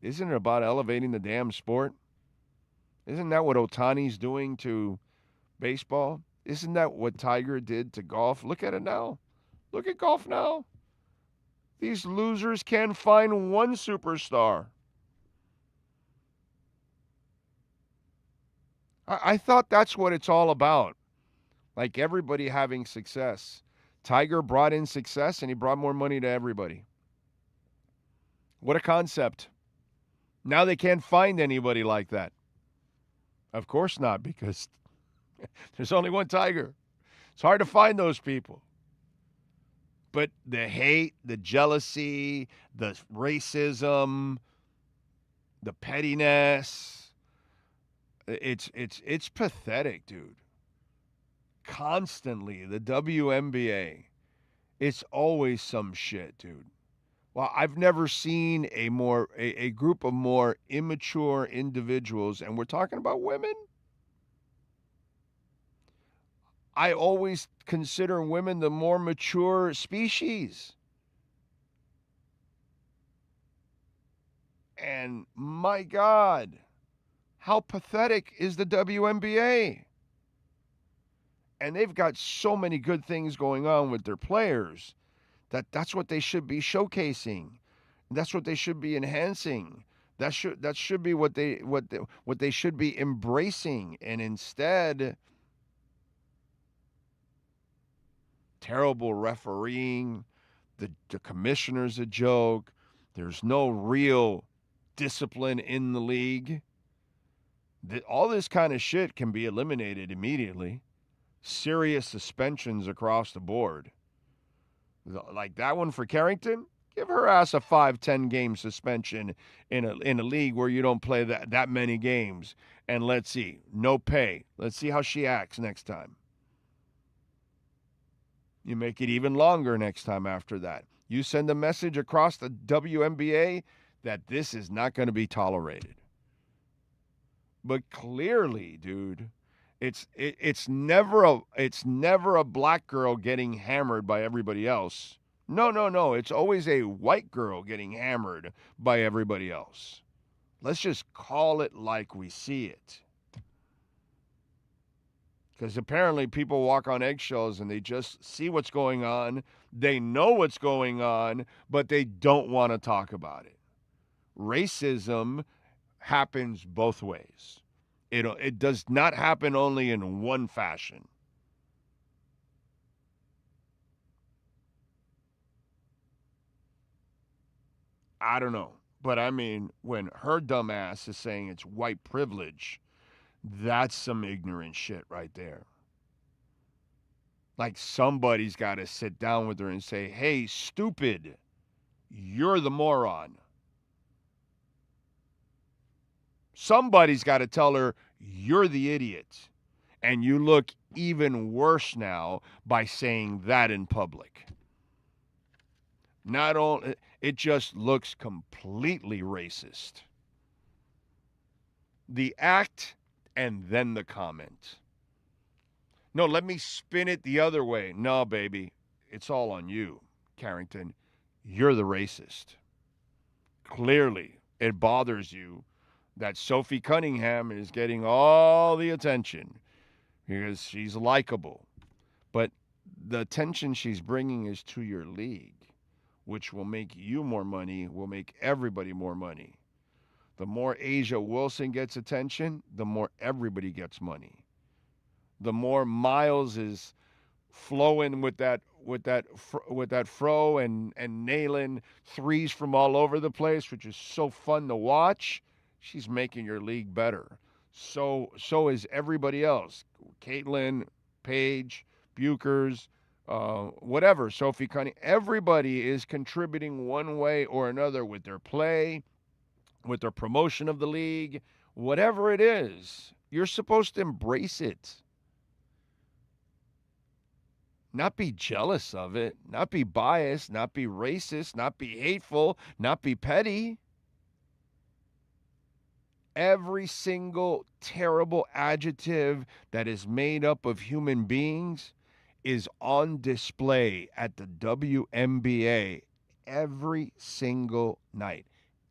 Isn't it about elevating the damn sport? Isn't that what Otani's doing to baseball? Isn't that what Tiger did to golf? Look at it now. Look at golf now. These losers can't find one superstar. I thought that's what it's all about. Like everybody having success. Tiger brought in success and he brought more money to everybody. What a concept. Now they can't find anybody like that. Of course not, because there's only one Tiger. It's hard to find those people. But the hate, the jealousy, the racism, the pettiness, it's pathetic, dude. Constantly, the WNBA, it's always some shit, dude. Well, I've never seen a group of more immature individuals, and we're talking about women. I always consider women the more mature species. And my God, how pathetic is the WNBA? And they've got so many good things going on with their players that's what they should be showcasing. That's what they should be enhancing. That should be what they should be embracing. And instead, terrible refereeing, the commissioner's a joke. There's no real discipline in the league. All this kind of shit can be eliminated immediately. Serious suspensions across the board. Like that one for Carrington, give her ass a 5-10 game suspension in a league where you don't play that many games. And let's see, no pay. Let's see how she acts next time. You make it even longer next time after that. You send a message across the WNBA that this is not going to be tolerated. But clearly, dude, it's never a black girl getting hammered by everybody else. No. It's always a white girl getting hammered by everybody else. Let's just call it like we see it. Because apparently people walk on eggshells and they just see what's going on. They know what's going on, but they don't want to talk about it. Racism happens both ways. It does not happen only in one fashion. I don't know. But I mean, when her dumb ass is saying it's white privilege, that's some ignorant shit right there. Like somebody's got to sit down with her and say, hey, stupid, you're the moron. Somebody's got to tell her, you're the idiot. And you look even worse now by saying that in public. Not only, it just looks completely racist. The act and then the comment. No, let me spin it the other way. No, baby, it's all on you, Carrington. You're the racist. Clearly, it bothers you that Sophie Cunningham is getting all the attention because she's likable. But the attention she's bringing is to your league, which will make you more money, will make everybody more money. The more Asia Wilson gets attention, the more everybody gets money. The more Miles is flowing with that fro and nailing threes from all over the place, which is so fun to watch, she's making your league better. So is everybody else. Caitlin, Paige, Buchers, whatever, Sophie Cunningham. Everybody is contributing one way or another with their play, with their promotion of the league, whatever it is. You're supposed to embrace it. Not be jealous of it, not be biased, not be racist, not be hateful, not be petty. Every single terrible adjective that is made up of human beings is on display at the WNBA every single night.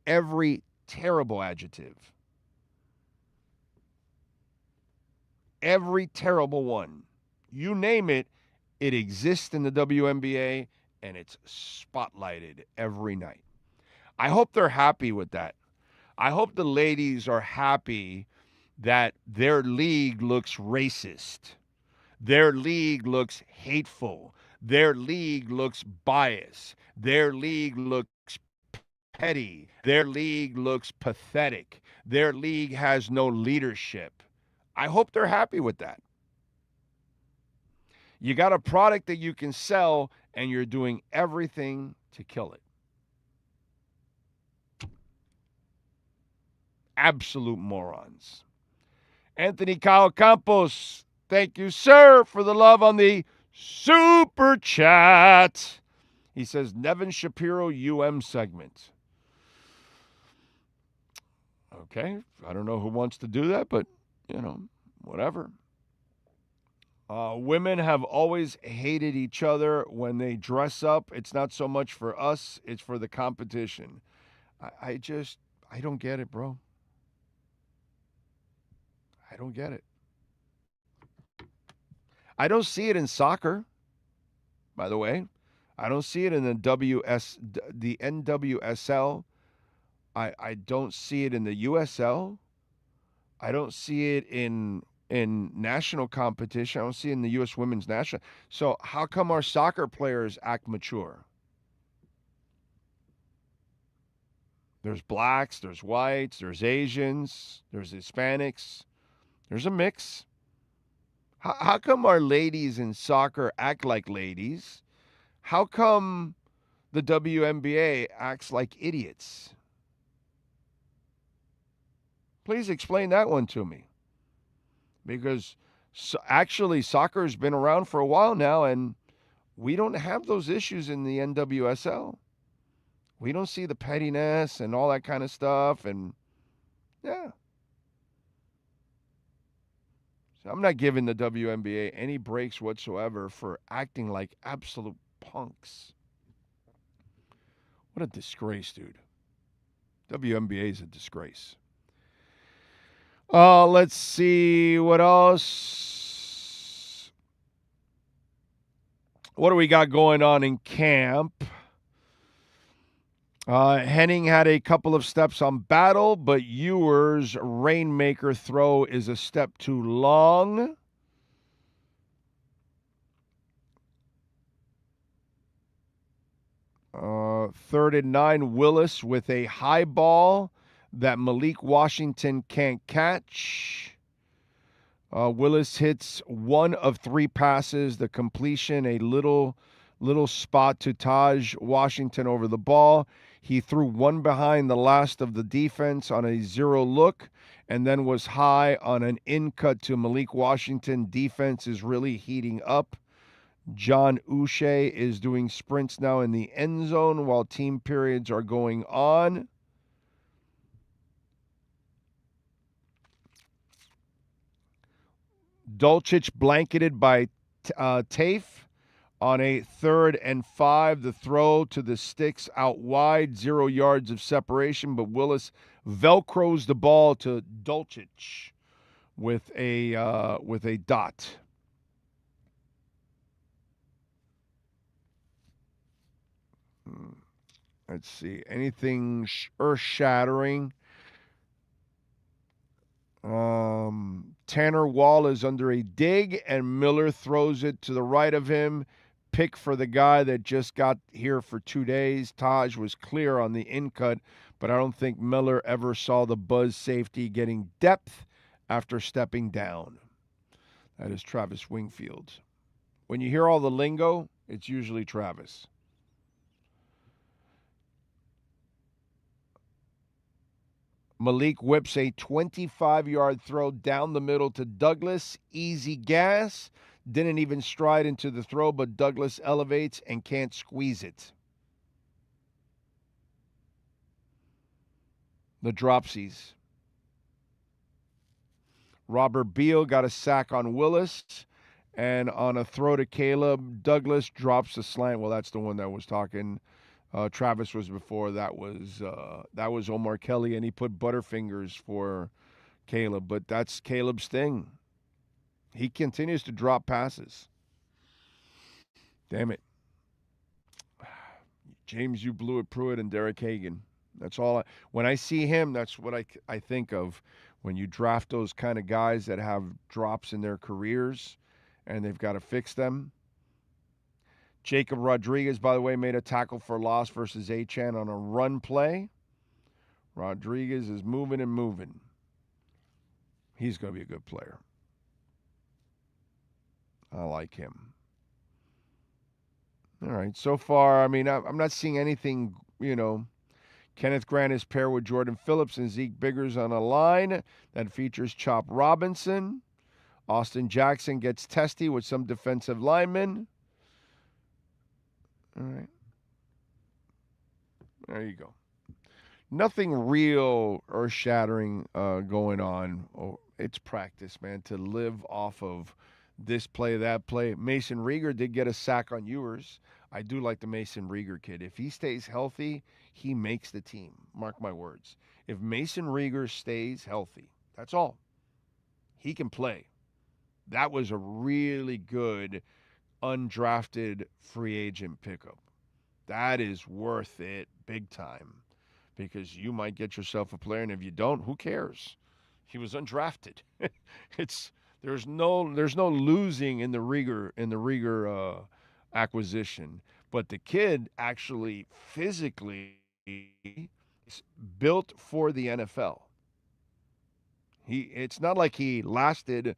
Every terrible adjective. Every terrible one. You name it, it exists in the WNBA, and it's spotlighted every night. I hope they're happy with that. I hope the ladies are happy that their league looks racist. Their league looks hateful. Their league looks biased. Their league looks petty. Their league looks pathetic. Their league has no leadership. I hope they're happy with that. You got a product that you can sell, and you're doing everything to kill it. Absolute morons. Anthony Kyle Campos, thank you, sir, for the love on the super chat. He says, Nevin Shapiro segment. Okay, I don't know who wants to do that, but, whatever. Women have always hated each other when they dress up. It's not so much for us, it's for the competition. I don't get it, bro. I don't get it. I don't see it in soccer, by the way. I don't see it in the NWSL. I don't see it in the USL. I don't see it in national competition. I don't see it in the U.S. women's national. So how come our soccer players act mature? There's blacks, there's whites, there's Asians, there's Hispanics. There's a mix. How come our ladies in soccer act like ladies? How come the WNBA acts like idiots? Please explain that one to me. Because actually soccer's been around for a while now, and we don't have those issues in the NWSL. We don't see the pettiness and all that kind of stuff, and yeah. So I'm not giving the WNBA any breaks whatsoever for acting like absolute punks. What a disgrace, dude. WNBA is a disgrace. Let's see what else. What do we got going on in camp? Henning had a couple of steps on Battle, but Ewer's Rainmaker throw is a step too long. Third and 9, Willis with a high ball that Malik Washington can't catch. Willis hits 1 of 3 passes. The completion, a little spot to Taj Washington over the ball. He threw one behind the last of the defense on a 0 look and then was high on an in-cut to Malik Washington. Defense is really heating up. John Uche is doing sprints now in the end zone while team periods are going on. Dulcich blanketed by Tafe. On a 3rd and 5, the throw to the sticks out wide, 0 yards of separation, but Willis velcros the ball to Dulcich with a dot. Let's see, anything earth-shattering? Tanner Wall is under a dig, and Miller throws it to the right of him. Pick for the guy that just got here for 2 days. Taj was clear on the in-cut, but I don't think Miller ever saw the buzz safety getting depth after stepping down. That is Travis Wingfield. When you hear all the lingo, it's usually Travis. Malik whips a 25-yard throw down the middle to Douglas. Easy gas. Didn't even stride into the throw, but Douglas elevates and can't squeeze it. The dropsies. Robert Beal got a sack on Willis, and on a throw to Caleb, Douglas drops the slant. Well, that's the one that was talking. Travis was before. That was Omar Kelly, and he put Butterfingers for Caleb. But that's Caleb's thing. He continues to drop passes. Damn it. James, you blew it, Pruitt, and Derek Hagan. That's all. When I see him, that's what I think of. When you draft those kind of guys that have drops in their careers and they've got to fix them. Jacob Rodriguez, by the way, made a tackle for loss versus Achane on a run play. Rodriguez is moving and moving. He's going to be a good player. I like him. All right. So far, I mean, I'm not seeing anything, Kenneth Grant is paired with Jordan Phillips and Zeke Biggers on a line that features Chop Robinson. Austin Jackson gets testy with some defensive linemen. All right. There you go. Nothing real earth-shattering going on. Oh, it's practice, man, to live off of this play, that play. Mason Rieger did get a sack on Ewers. I do like the Mason Rieger kid. If he stays healthy, he makes the team. Mark my words. If Mason Rieger stays healthy, that's all. He can play. That was a really good undrafted free agent pickup. That is worth it big time because you might get yourself a player, and if you don't, who cares? He was undrafted. There's no losing in the Rieger acquisition, but the kid actually physically is built for the NFL. It's not like he lasted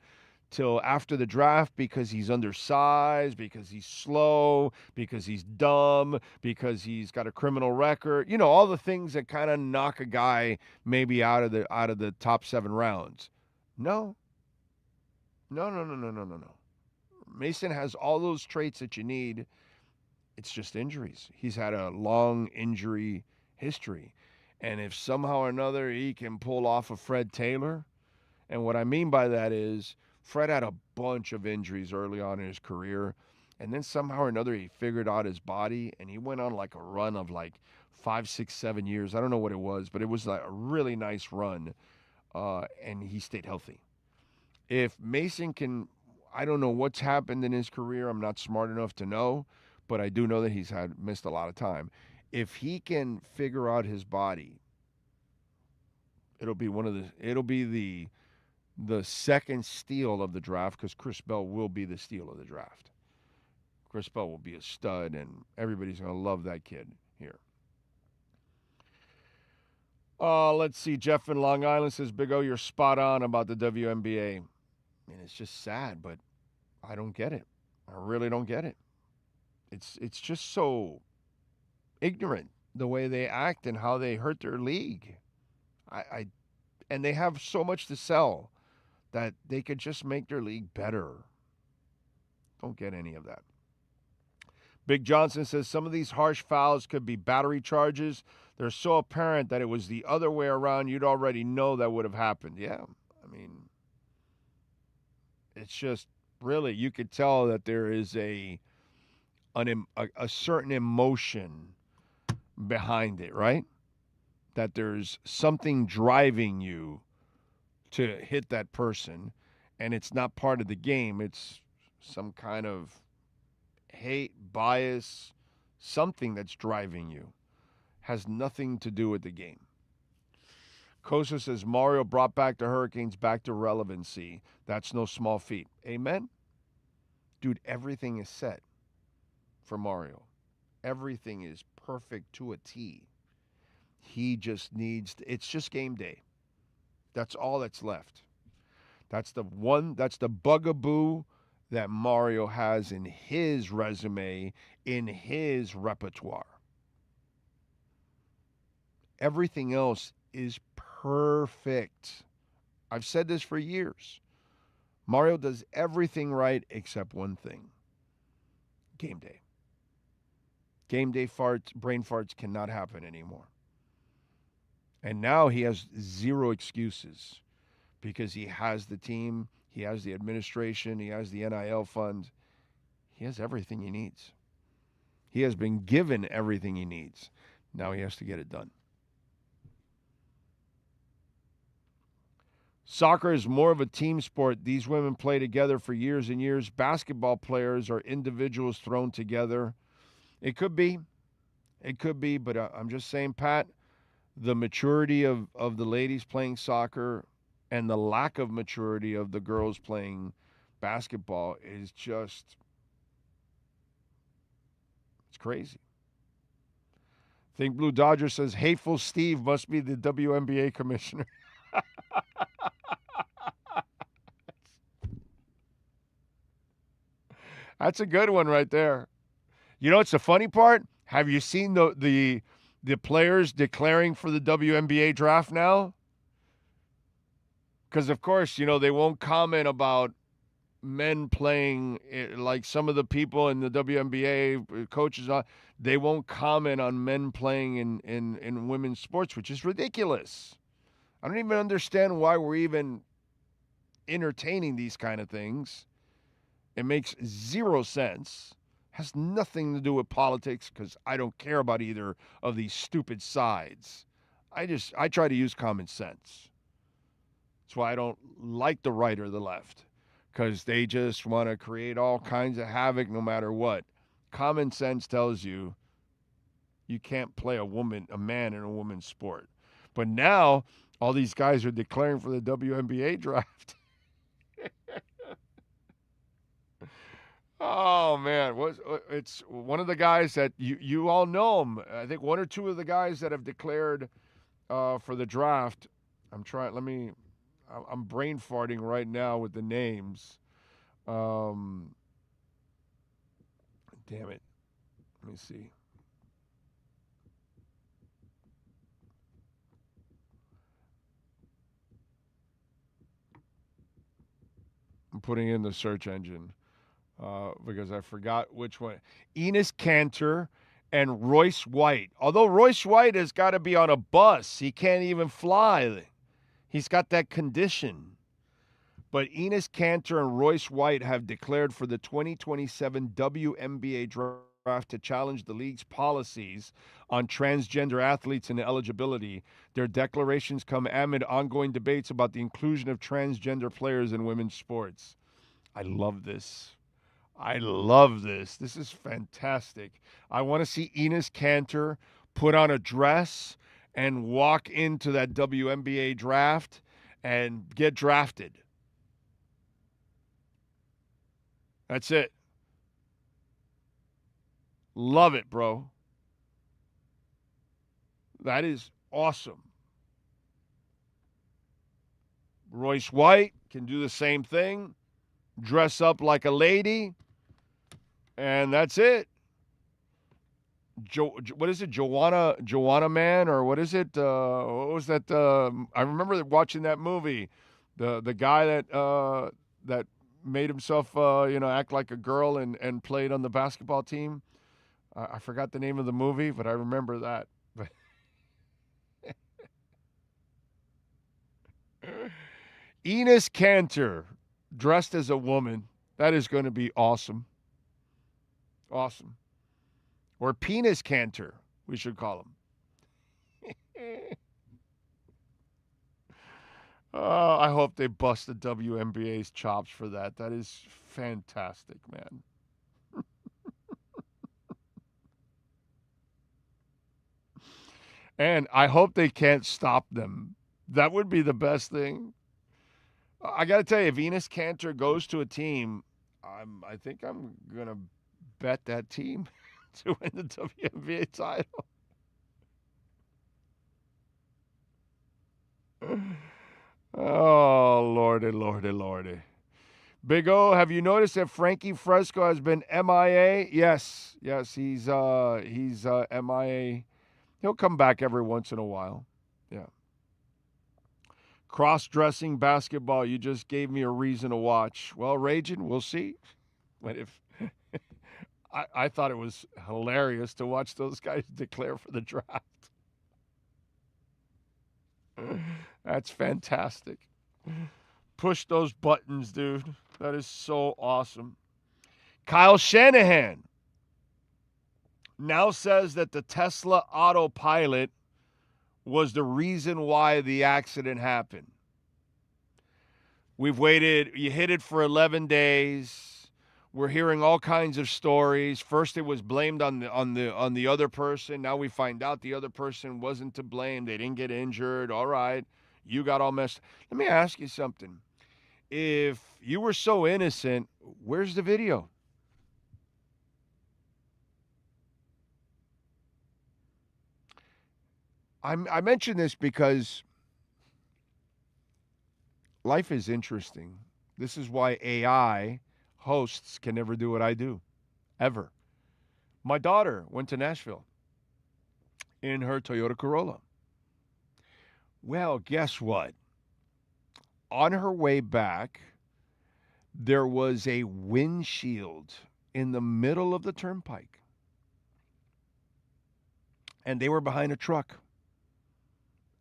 till after the draft because he's undersized, because he's slow, because he's dumb, because he's got a criminal record. All the things that kind of knock a guy maybe out of the top 7 rounds. No. Mason has all those traits that you need. It's just injuries. He's had a long injury history. And if somehow or another he can pull off a Fred Taylor, and what I mean by that is Fred had a bunch of injuries early on in his career, and then somehow or another he figured out his body, and he went on like a run of like 5, 6, 7 years. I don't know what it was, but it was like a really nice run, and he stayed healthy. If Mason can, I don't know what's happened in his career. I'm not smart enough to know, but I do know that he's missed a lot of time. If he can figure out his body, it'll be the second steal of the draft, because Chris Bell will be the steal of the draft. Chris Bell will be a stud, and everybody's going to love that kid here. Let's see. Jeff in Long Island says, Big O, you're spot on about the WNBA. I mean, it's just sad, but I don't get it. I really don't get it. It's just so ignorant, the way they act and how they hurt their league. And they have so much to sell that they could just make their league better. Don't get any of that. Big Johnson says some of these harsh fouls could be battery charges. They're so apparent that it was the other way around. You'd already know that would have happened. Yeah, I mean, it's just really, you could tell that there is a certain emotion behind it, right? That there's something driving you to hit that person, and it's not part of the game. It's some kind of hate, bias, something that's driving you. Has nothing to do with the game. Kosa says, Mario brought back the Hurricanes back to relevancy. That's no small feat. Amen? Dude, everything is set for Mario. Everything is perfect to a T. He just needs it's just game day. That's all that's left. That's the bugaboo that Mario has in his resume, in his repertoire. Everything else is perfect. I've said this for years. Mario does everything right except one thing. Game day. Game day farts, brain farts cannot happen anymore. And now he has zero excuses because he has the team, he has the administration, he has the NIL fund. He has everything he needs. He has been given everything he needs. Now he has to get it done. Soccer is more of a team sport. These women play together for years and years. Basketball players are individuals thrown together. It could be. It could be, but I'm just saying, Pat, the maturity of the ladies playing soccer and the lack of maturity of the girls playing basketball is just, it's crazy. Think Blue Dodger says, hateful Steve must be the WNBA commissioner. That's a good one right there. You know what's the funny part? Have you seen the players declaring for the WNBA draft now? Because, of course, you know, they won't comment about men playing, like some of the people in the WNBA, coaches, they won't comment on men playing in women's sports, which is ridiculous. I don't even understand why we're even entertaining these kind of things. It makes zero sense. Has nothing to do with politics because I don't care about either of these stupid sides. I try to use common sense. That's why I don't like the right or the left, because they just want to create all kinds of havoc no matter what. Common sense tells you you can't play a man in a woman's sport. But now all these guys are declaring for the WNBA draft. Oh, man. It's one of the guys that you all know him. I think one or two of the guys that have declared for the draft. I'm brain farting right now with the names. Damn it. Let me see. I'm putting in the search engine because I forgot which one. Enos Cantor and Royce White. Although Royce White has got to be on a bus. He can't even fly. He's got that condition. But Enos Cantor and Royce White have declared for the 2027 WNBA draft to challenge the league's policies on transgender athletes and eligibility. Their declarations come amid ongoing debates about the inclusion of transgender players in women's sports. I love this. This is fantastic. I want to see Enos Cantor put on a dress and walk into that WNBA draft and get drafted. That's it. Love it, bro. That is awesome. Royce White can do the same thing. Dress up like a lady. And that's it. What is it? Joanna Man, or what is it? What was that? I remember watching that movie. The guy that made himself act like a girl and played on the basketball team. I forgot the name of the movie, but I remember that. Enos Cantor dressed as a woman. That is going to be awesome. Awesome. Or Penis Cantor, we should call him. I hope they bust the WNBA's chops for that. That is fantastic, man. And I hope they can't stop them. That would be the best thing. I got to tell you, if Enos Cantor goes to a team, I think I'm going to bet that team to win the WNBA title. Oh, Lordy, Lordy, Lordy. Big O, have you noticed that Frankie Fresco has been MIA? Yes, he's MIA. He'll come back every once in a while. Yeah. Cross-dressing basketball, you just gave me a reason to watch. Well, Ragin', we'll see. But if I thought it was hilarious to watch those guys declare for the draft. That's fantastic. Push those buttons, dude. That is so awesome. Kyle Shanahan now says that the Tesla autopilot was the reason why the accident happened. We've waited. You hit it for 11 days. We're hearing all kinds of stories. First, it was blamed on the other person. Now we find out the other person wasn't to blame. They didn't get injured. All right, you got all messed. Let me ask you something. If you were so innocent, where's the video? I mention this because life is interesting. This is why AI hosts can never do what I do, ever. My daughter went to Nashville in her Toyota Corolla. Well, guess what? On her way back, there was a windshield in the middle of the turnpike. And they were behind a truck.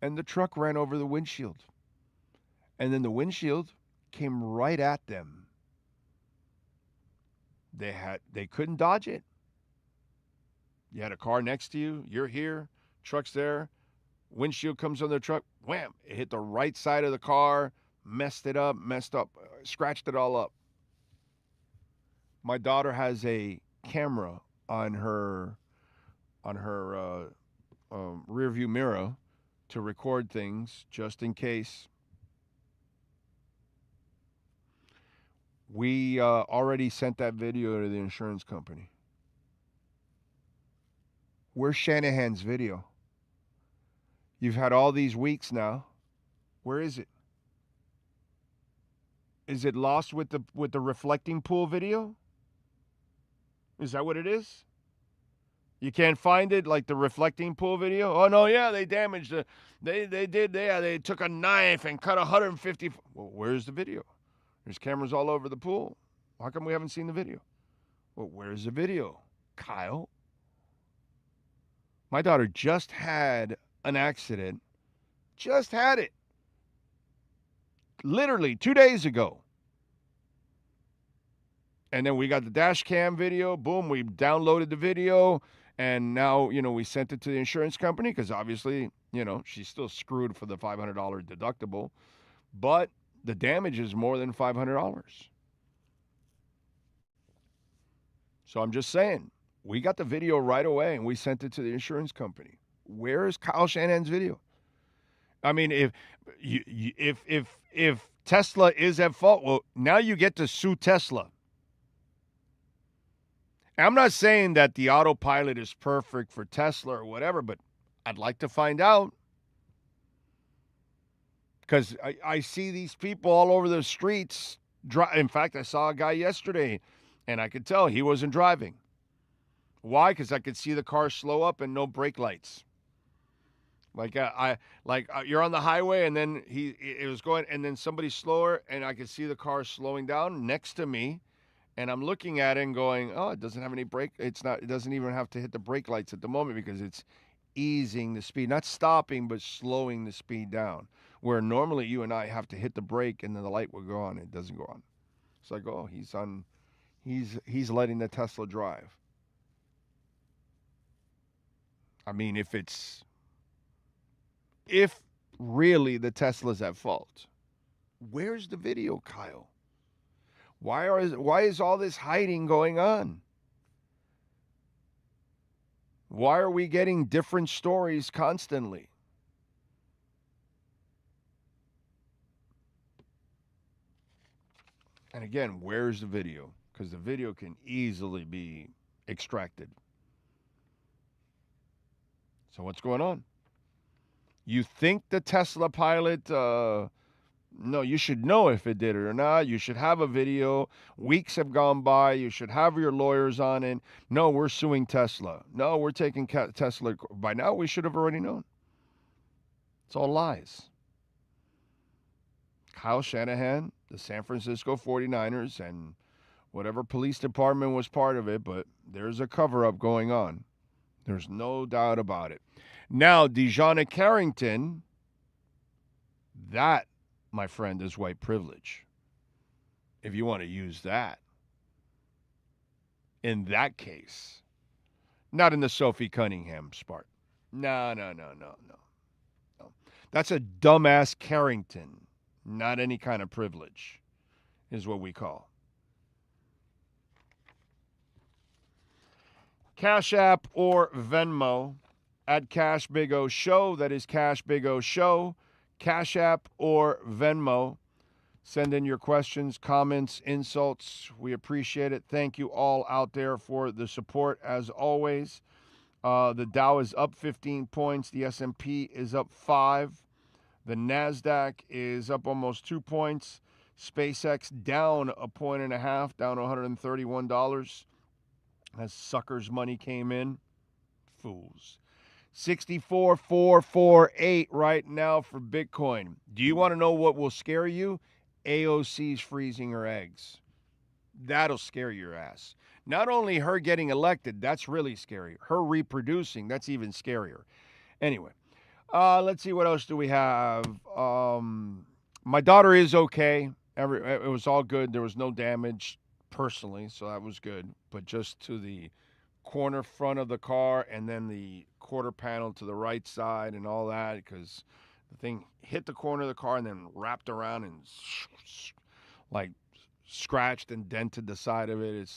And the truck ran over the windshield. And then the windshield came right at them. They couldn't dodge it. You had a car next to you, you're here, truck's there, windshield comes on the truck, wham, it hit the right side of the car, messed up, scratched it all up. My daughter has a camera on her rear view mirror to record things just in case. We already sent that video to the insurance company. Where's Shanahan's video? You've had all these weeks now. Where is it? Is it lost with the reflecting pool video? Is that what it is? You can't find it, like the reflecting pool video? Oh, no, yeah, they damaged it. They took a knife and cut 150. Well, where's the video? There's cameras all over the pool. How come we haven't seen the video? Well, where's the video, Kyle? My daughter just had an accident. Just had it. Literally 2 days ago. And then we got the dash cam video. Boom, we downloaded the video. And now, we sent it to the insurance company because obviously, she's still screwed for the $500 deductible. But the damage is more than $500. So I'm just saying, we got the video right away and we sent it to the insurance company. Where is Kyle Shanahan's video? I mean, if Tesla is at fault, well, now you get to sue Tesla. I'm not saying that the autopilot is perfect for Tesla or whatever, but I'd like to find out. Because I see these people all over the streets. In fact, I saw a guy yesterday, and I could tell he wasn't driving. Why? Because I could see the car slow up and no brake lights. You're on the highway, and then it was going, and then somebody's slower, and I could see the car slowing down next to me. And I'm looking at it and going, oh, it doesn't have any brake. It doesn't even have to hit the brake lights at the moment because it's easing the speed, not stopping, but slowing the speed down. Where normally you and I have to hit the brake and then the light will go on. It doesn't go on. It's like, oh, he's letting the Tesla drive. I mean, if really the Tesla's at fault, where's the video, Kyle? Why is all this hiding going on? Why are we getting different stories constantly? And again, where's the video? Because the video can easily be extracted. So what's going on? You think the Tesla pilot... No, you should know if it did it or not. You should have a video. Weeks have gone by. You should have your lawyers on it. No, we're suing Tesla. No, we're taking Tesla. By now, we should have already known. It's all lies. Kyle Shanahan, the San Francisco 49ers, and whatever police department was part of it, but there's a cover-up going on. There's no doubt about it. Now, DeJohn Carrington, that, my friend, is white privilege. If you want to use that. In that case. Not in the Sophie Cunningham part. No. That's a dumbass Carrington. not any kind of privilege, is what we call. Cash App or Venmo at Cash Big O Show. That is Cash Big O Show. Cash App or Venmo. Send in your questions, comments, insults. We appreciate it. Thank you all out there for the support as always. The Dow is up 15 points. The S&P is up 5. The NASDAQ is up almost 2 points. SpaceX down 1.5 points, down to $131. As suckers' money came in. Fools. 64,448 right now for Bitcoin. Do you want to know what will scare you? AOC's freezing her eggs. That'll scare your ass. Not only her getting elected, that's really scary. Her reproducing, that's even scarier. Anyway, let's see, what else do we have? My daughter is okay. It was all good. There was no damage personally, so that was good. But just to the corner front of the car and then the quarter panel to the right side and all that, because the thing hit the corner of the car and then wrapped around and like scratched and dented the side of it.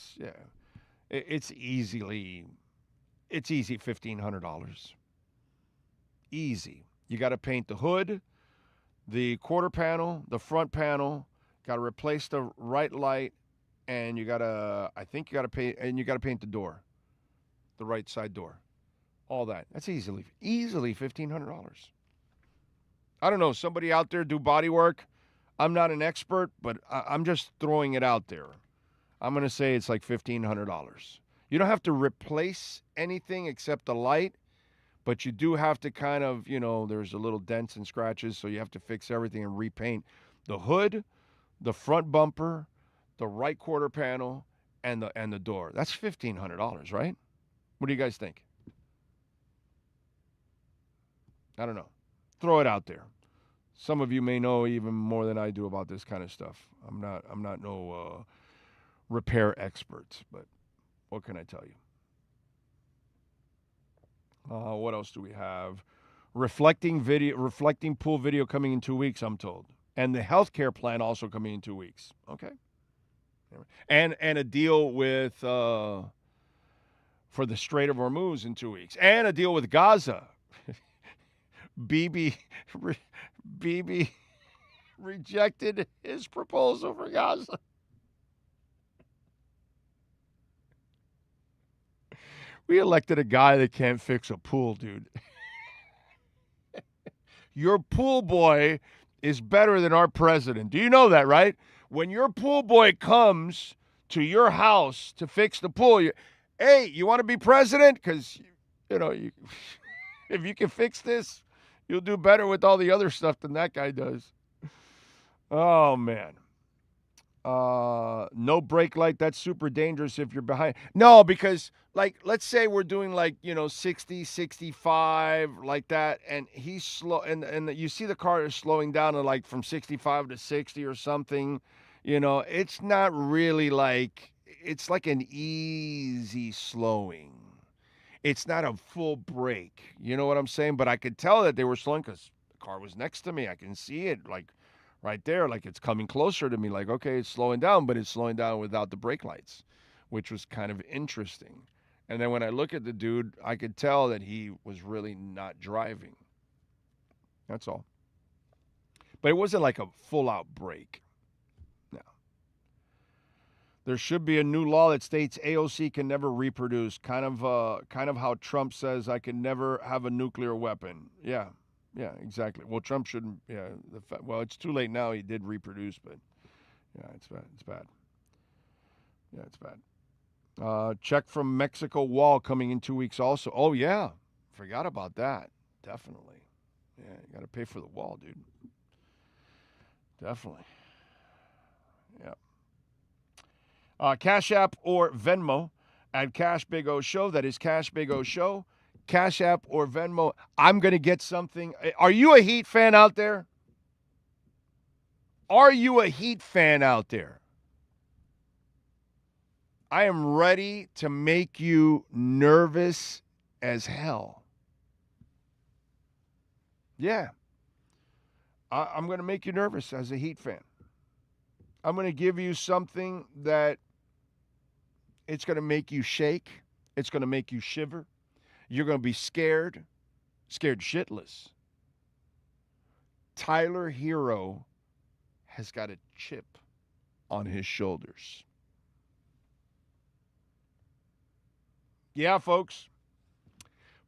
It's easy $1,500. Easy. You got to paint the hood, the quarter panel, the front panel. Got to replace the right light, and you got to paint the door, the right side door. All that. That's easily $1,500. I don't know. Somebody out there do body work. I'm not an expert, but I'm just throwing it out there. I'm going to say it's like $1,500. You don't have to replace anything except the light, but you do have to kind of, there's a little dents and scratches, so you have to fix everything and repaint the hood, the front bumper, the right quarter panel, and the door. That's $1,500, right? What do you guys think? I don't know. Throw it out there. Some of you may know even more than I do about this kind of stuff. I'm not no repair expert, but what can I tell you? What else do we have? Reflecting pool video coming in 2 weeks, I'm told. And the healthcare plan also coming in 2 weeks. Okay. And a deal with for the Strait of Hormuz in 2 weeks. And a deal with Gaza. Bibi rejected his proposal for Gaza. We elected a guy that can't fix a pool, dude. Your pool boy is better than our president. Do you know that, right? When your pool boy comes to your house to fix the pool, hey, you want to be president? Because, if you can fix this, you'll do better with all the other stuff than that guy does. Oh, man. No brake light. That's super dangerous if you're behind. No, because, let's say we're doing 60, 65, like that, and he's slow, and you see the car is slowing down to from 65 to 60 or something. It's not really it's like an easy slowing. It's not a full brake. You know what I'm saying? But I could tell that they were slowing because the car was next to me. I can see it right there, it's coming closer to me. Okay, it's slowing down, but it's slowing down without the brake lights, which was kind of interesting. And then when I look at the dude, I could tell that he was really not driving. That's all. But it wasn't like a full-out brake. No. There should be a new law that states AOC can never reproduce, kind of how Trump says I can never have a nuclear weapon. Yeah, exactly. Well, Trump shouldn't. Yeah, it's too late now. He did reproduce, but yeah, it's bad. It's bad. Yeah, it's bad. Check from Mexico wall coming in 2 weeks also. Oh, yeah. Forgot about that. Definitely. Yeah, you got to pay for the wall, dude. Definitely. Yeah. Cash App or Venmo at Cash Big O Show. That is Cash Big O Show. Cash App or Venmo. I'm going to get something. Are you a Heat fan out there? Are you a Heat fan out there? I am ready to make you nervous as hell. Yeah. I'm going to make you nervous as a Heat fan. I'm going to give you something that it's going to make you shake. It's going to make you shiver. You're going to be scared shitless. Tyler Hero has got a chip on his shoulders. Yeah, folks.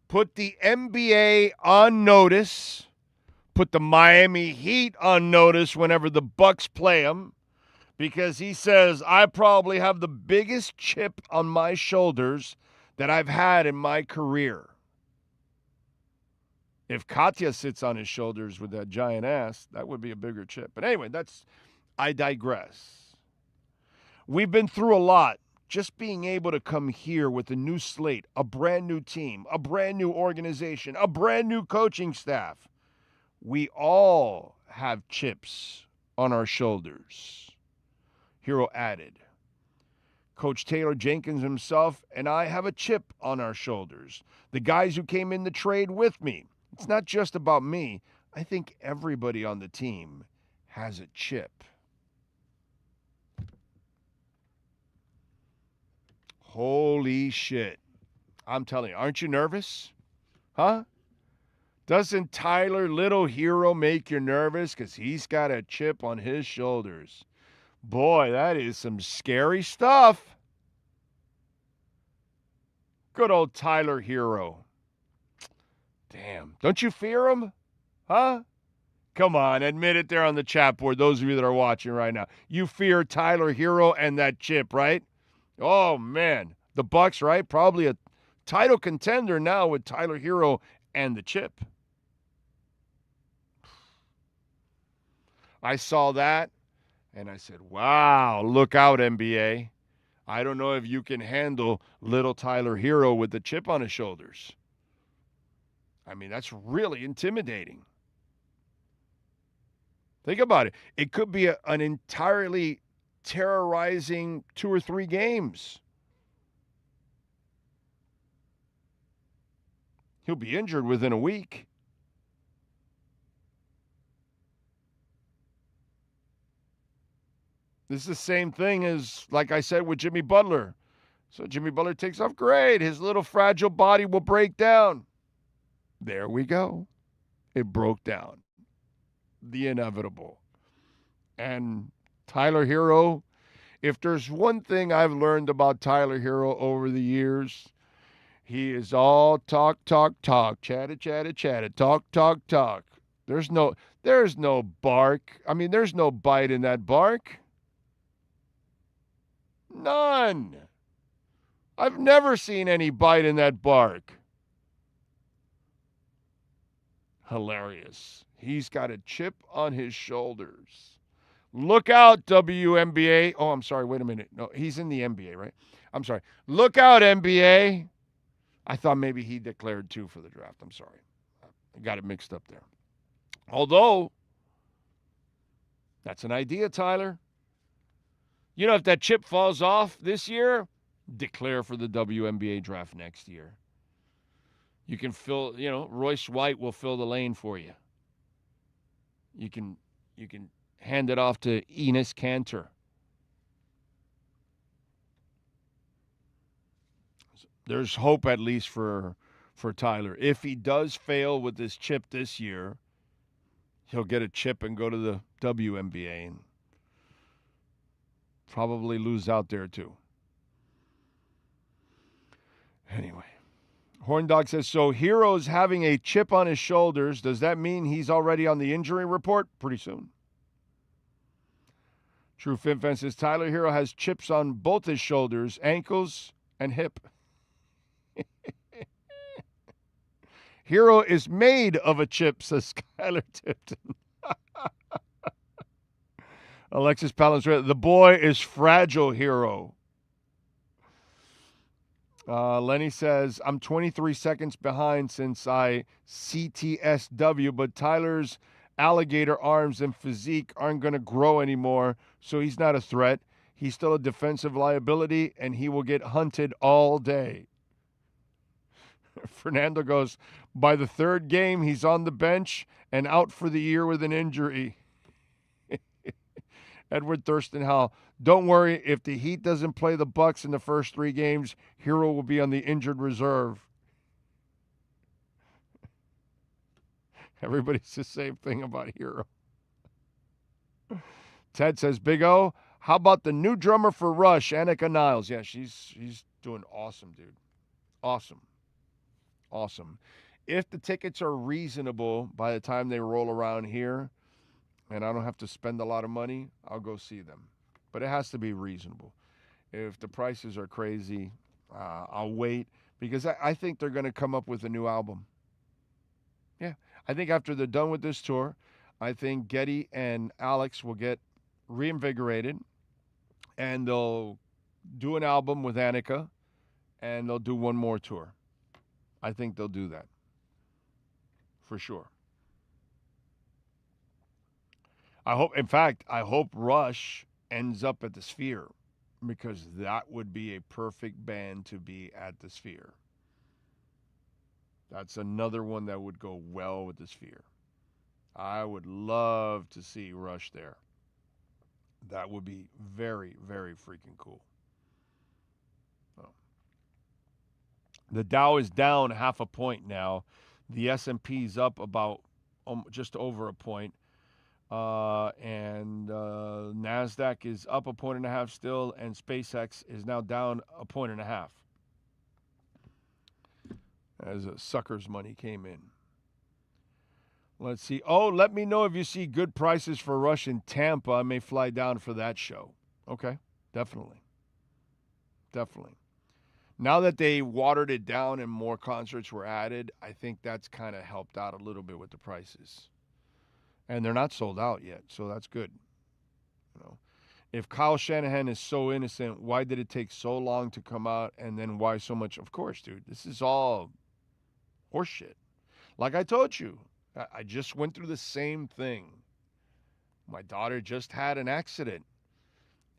Put the NBA on notice. Put the Miami Heat on notice whenever the Bucks play them, because he says, I probably have the biggest chip on my shoulders that I've had in my career. If Katya sits on his shoulders with that giant ass, that would be a bigger chip. But anyway, I digress. We've been through a lot. Just being able to come here with a new slate, a brand new team, a brand new organization, a brand new coaching staff. We all have chips on our shoulders. Hero added. Coach Taylor Jenkins himself and I have a chip on our shoulders. The guys who came in the trade with me. It's not just about me. I think everybody on the team has a chip. Holy shit. I'm telling you, aren't you nervous? Huh? Doesn't Tyler Little Hero make you nervous? Because he's got a chip on his shoulders. Boy, that is some scary stuff. Good old Tyler Hero. Damn. Don't you fear him? Huh? Come on, admit it there on the chat board, those of you that are watching right now. You fear Tyler Hero and that chip, right? Oh, man. The Bucks, right? Probably a title contender now with Tyler Hero and the chip. I saw that, and I said, wow, look out, NBA. I don't know if you can handle little Tyler Hero with the chip on his shoulders. I mean, that's really intimidating. Think about it. It could be an entirely terrorizing 2 or 3 games. He'll be injured within a week. This is the same thing as, like I said, with Jimmy Butler. So Jimmy Butler takes off, great. His little fragile body will break down. There we go. It broke down. The inevitable. And Tyler Hero, if there's one thing I've learned about Tyler Hero over the years, he is all talk, chatter, talk. There's no bark. I mean, there's no bite in that bark. None. I've never seen any bite in that bark. Hilarious. He's got a chip on his shoulders. Look out, WNBA. Oh, I'm sorry. Wait a minute. No, he's in the NBA, right? I'm sorry. Look out, NBA. I thought maybe he declared too for the draft. I'm sorry. I got it mixed up there. Although, that's an idea, Tyler. You know, if that chip falls off this year, declare for the WNBA draft next year. You can fill, Royce White will fill the lane for you. You can hand it off to Enes Kanter. There's hope at least for Tyler. If he does fail with this chip this year, he'll get a chip and go to the WNBA and probably lose out there too. Anyway. Horn Dog says, so Hero's having a chip on his shoulders. Does that mean he's already on the injury report? Pretty soon. True FinFan says, Tyler Hero has chips on both his shoulders, ankles, and hip. Hero is made of a chip, says Skylar Tipton. Alexis Palance, the boy is fragile, Hero. Lenny says, I'm 23 seconds behind since I CTSW, but Tyler's alligator arms and physique aren't going to grow anymore, so he's not a threat. He's still a defensive liability, and he will get hunted all day. Fernando goes, by the third game, he's on the bench and out for the year with an injury. Edward Thurston Howell, don't worry, if the Heat doesn't play the Bucks in the first 3 games, Hero will be on the injured reserve. Everybody's the same thing about Hero. Ted says, Big O, how about the new drummer for Rush, Annika Niles? Yeah, she's doing awesome, dude. Awesome. If the tickets are reasonable by the time they roll around here, and I don't have to spend a lot of money, I'll go see them. But it has to be reasonable. If the prices are crazy, I'll wait, because I think they're going to come up with a new album. Yeah, I think after they're done with this tour, I think Getty and Alex will get reinvigorated, and they'll do an album with Annika, and they'll do one more tour. I think they'll do that. For sure. I hope Rush ends up at the Sphere, because that would be a perfect band to be at the Sphere. That's another one that would go well with the Sphere. I would love to see Rush there. That would be very, very freaking cool. Oh. The Dow is down 0.5 point now. The S&P's up about just over a point. And NASDAQ is up 1.5 points still, and SpaceX is now down 1.5 points. As a sucker's money came in. Let's see. Oh, let me know if you see good prices for Rush in Tampa. I may fly down for that show. Okay, definitely. Now that they watered it down and more concerts were added, I think that's kind of helped out a little bit with the prices. And they're not sold out yet, so that's good. If Kyle Shanahan is so innocent, why did it take so long to come out, and then why so much? Of course, dude, this is all horseshit. Like I told you, I just went through the same thing. My daughter just had an accident,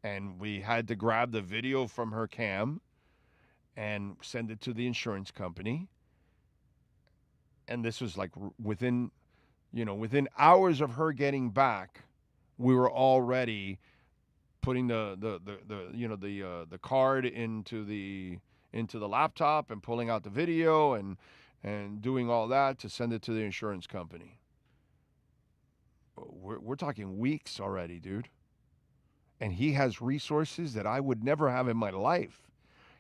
and we had to grab the video from her cam and send it to the insurance company. And this was like within hours of her getting back, we were already putting the card into the laptop and pulling out the video and doing all that to send it to the insurance company. We're talking weeks already, dude. And he has resources that I would never have in my life.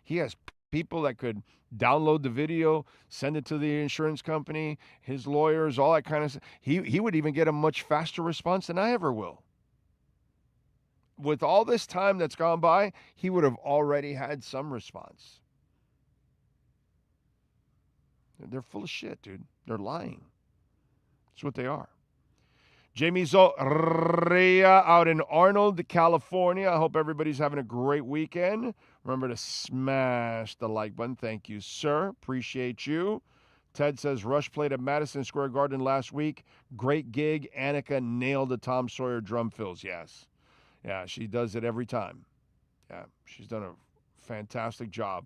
He has people that could download the video, send it to the insurance company, his lawyers, all that kind of stuff. He would even get a much faster response than I ever will. With all this time that's gone by, he would have already had some response. They're full of shit, dude. They're lying. That's what they are. Jamie Zoria out in Arnold, California. I hope everybody's having a great weekend. Remember to smash the like button. Thank you, sir. Appreciate you. Ted says, Rush played at Madison Square Garden last week. Great gig. Annika nailed the Tom Sawyer drum fills. Yes. Yeah, she does it every time. Yeah, she's done a fantastic job.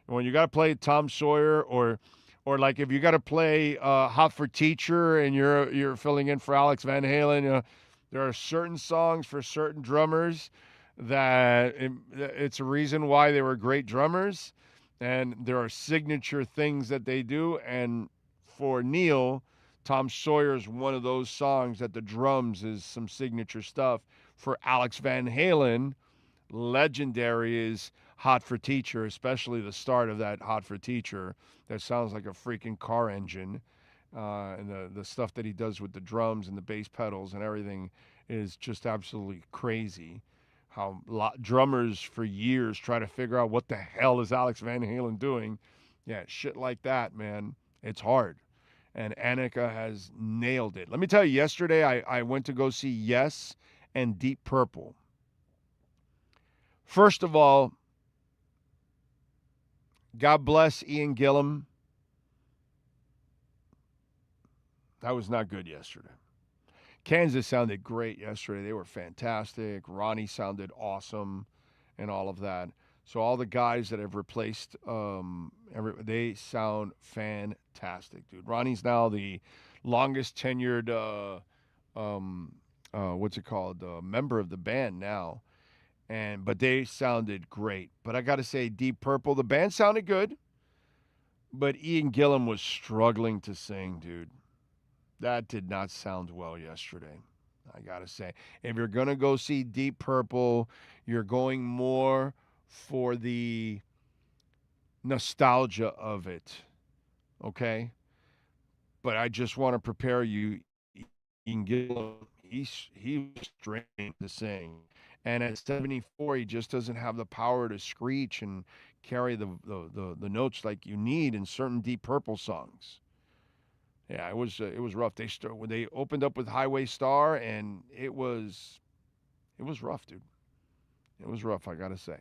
And when you got to play Tom Sawyer or like if you got to play Hot for Teacher and you're filling in for Alex Van Halen, there are certain songs for certain drummers that it's a reason why they were great drummers, and there are signature things that they do. And for Neil, Tom Sawyer is one of those songs that the drums is some signature stuff. For Alex Van Halen, legendary is Hot for Teacher, especially the start of that Hot for Teacher. That sounds like a freaking car engine. And the stuff that he does with the drums and the bass pedals and everything is just absolutely crazy. How drummers for years try to figure out what the hell is Alex Van Halen doing. Yeah, shit like that, man. It's hard. And Annika has nailed it. Let me tell you, yesterday I went to go see Yes and Deep Purple. First of all, God bless Ian Gillan. That was not good yesterday. Kansas sounded great yesterday. They were fantastic. Ronnie sounded awesome and all of that. So all the guys that have replaced, they sound fantastic, dude. Ronnie's now the longest tenured, what's it called, member of the band now. But they sounded great. But I got to say, Deep Purple, the band sounded good, but Ian Gillan was struggling to sing, dude. That did not sound well yesterday, I got to say. If you're going to go see Deep Purple, you're going more for the nostalgia of it, okay? But I just want to prepare you. Ian Gillan, he was strained to sing. And at 74, he just doesn't have the power to screech and carry the notes like you need in certain Deep Purple songs. Yeah, it was rough. They opened up with Highway Star, and it was rough, dude. It was rough, I gotta say.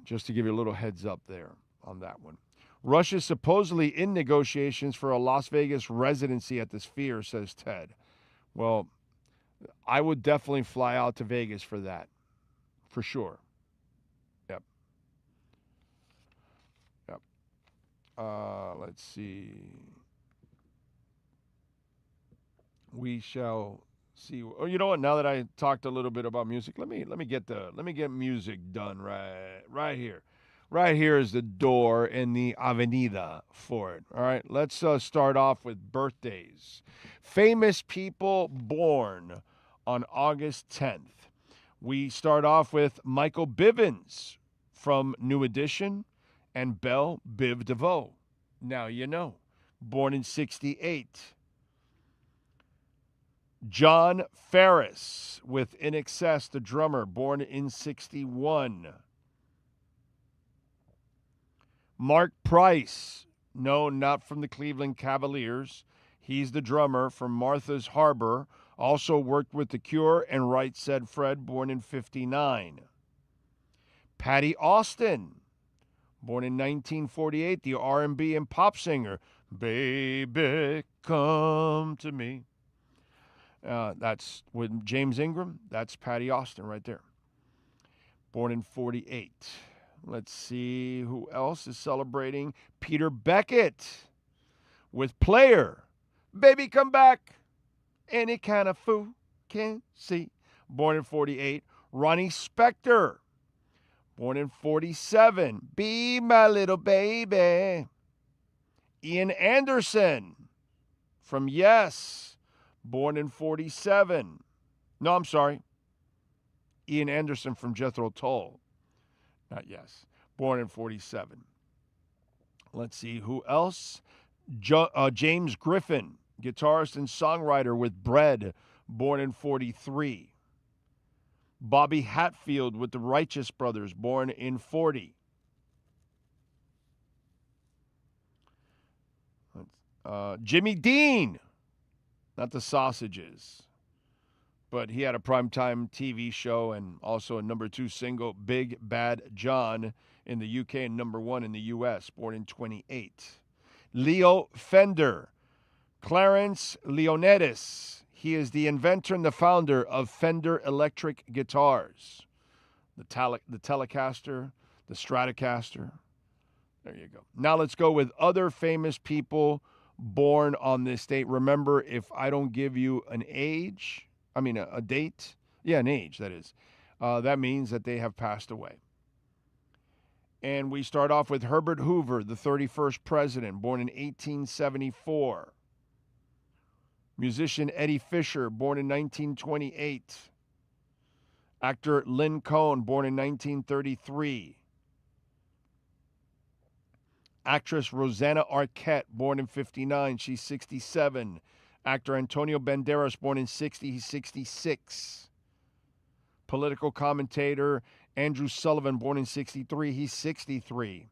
Just to give you a little heads up there on that one. Russia's supposedly in negotiations for a Las Vegas residency at the Sphere, says Ted. Well, I would definitely fly out to Vegas for that, for sure. Yep. Let's see. We shall see. Oh, you know what? Now that I talked a little bit about music, let me get music done right here. Right here is the door in the Avenida for it. All right, let's start off with birthdays. Famous people born on August 10th. We start off with Michael Bivins from New Edition and Belle Biv DeVoe. Now you know. Born in 68. John Ferris with In Excess, the drummer, born in 61. Mark Price, no, not from the Cleveland Cavaliers. He's the drummer from Martha's Harbor. Also worked with The Cure and Right Said Fred, born in 59. Patty Austin, born in 1948, the R&B and pop singer. Baby, come to me. That's with James Ingram. That's Patty Austin right there. Born in 48. Let's see who else is celebrating. Peter Beckett with Player. Baby, come back. Any kind of fool can see. Born in 48. Ronnie Spector. Born in 47. Be my little baby. Ian Anderson from Yes. Born in 47. No, I'm sorry. Ian Anderson from Jethro Tull. Not Yes. Born in 47. Let's see who else. James Griffin, guitarist and songwriter with Bread, born in 43. Bobby Hatfield with the Righteous Brothers, born in 40. Jimmy Dean, not the Sausages, but he had a primetime TV show and also a number 2 single, Big Bad John, in the UK and number 1 in the US, born in 28. Leo Fender, Clarence Leonidas. He is the inventor and the founder of Fender electric guitars. The Telecaster, the Stratocaster. There you go. Now let's go with other famous people born on this date. Remember, if I don't give you an age, a date, an age, that is, that means that they have passed away. And we start off with Herbert Hoover, the 31st president, born in 1874. Musician Eddie Fisher, born in 1928. Actor Lynn Cohn, born in 1933. Actress Rosanna Arquette, born in 59. She's 67. Actor Antonio Banderas, born in 60. He's 66. Political commentator Andrew Sullivan, born in 63. He's 63.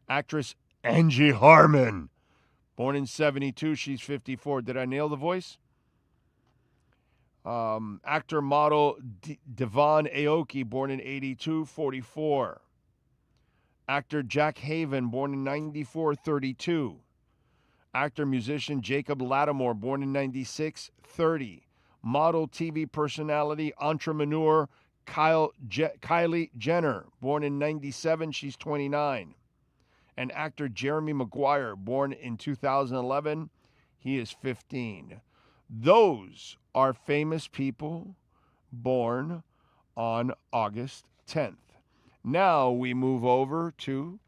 Actress Angie Harmon, born in 72. She's 54. Did I nail the voice? Actor model Devon Aoki, born in 82, 44. Actor Jack Haven, born in 94, 32. Actor musician Jacob Lattimore, born in 96, 30. Model TV personality, entrepreneur Kylie Jenner, born in 97, she's 29. And actor Jeremy Maguire, born in 2011, he is 15. Those are famous people born on August 10th. Now we move over to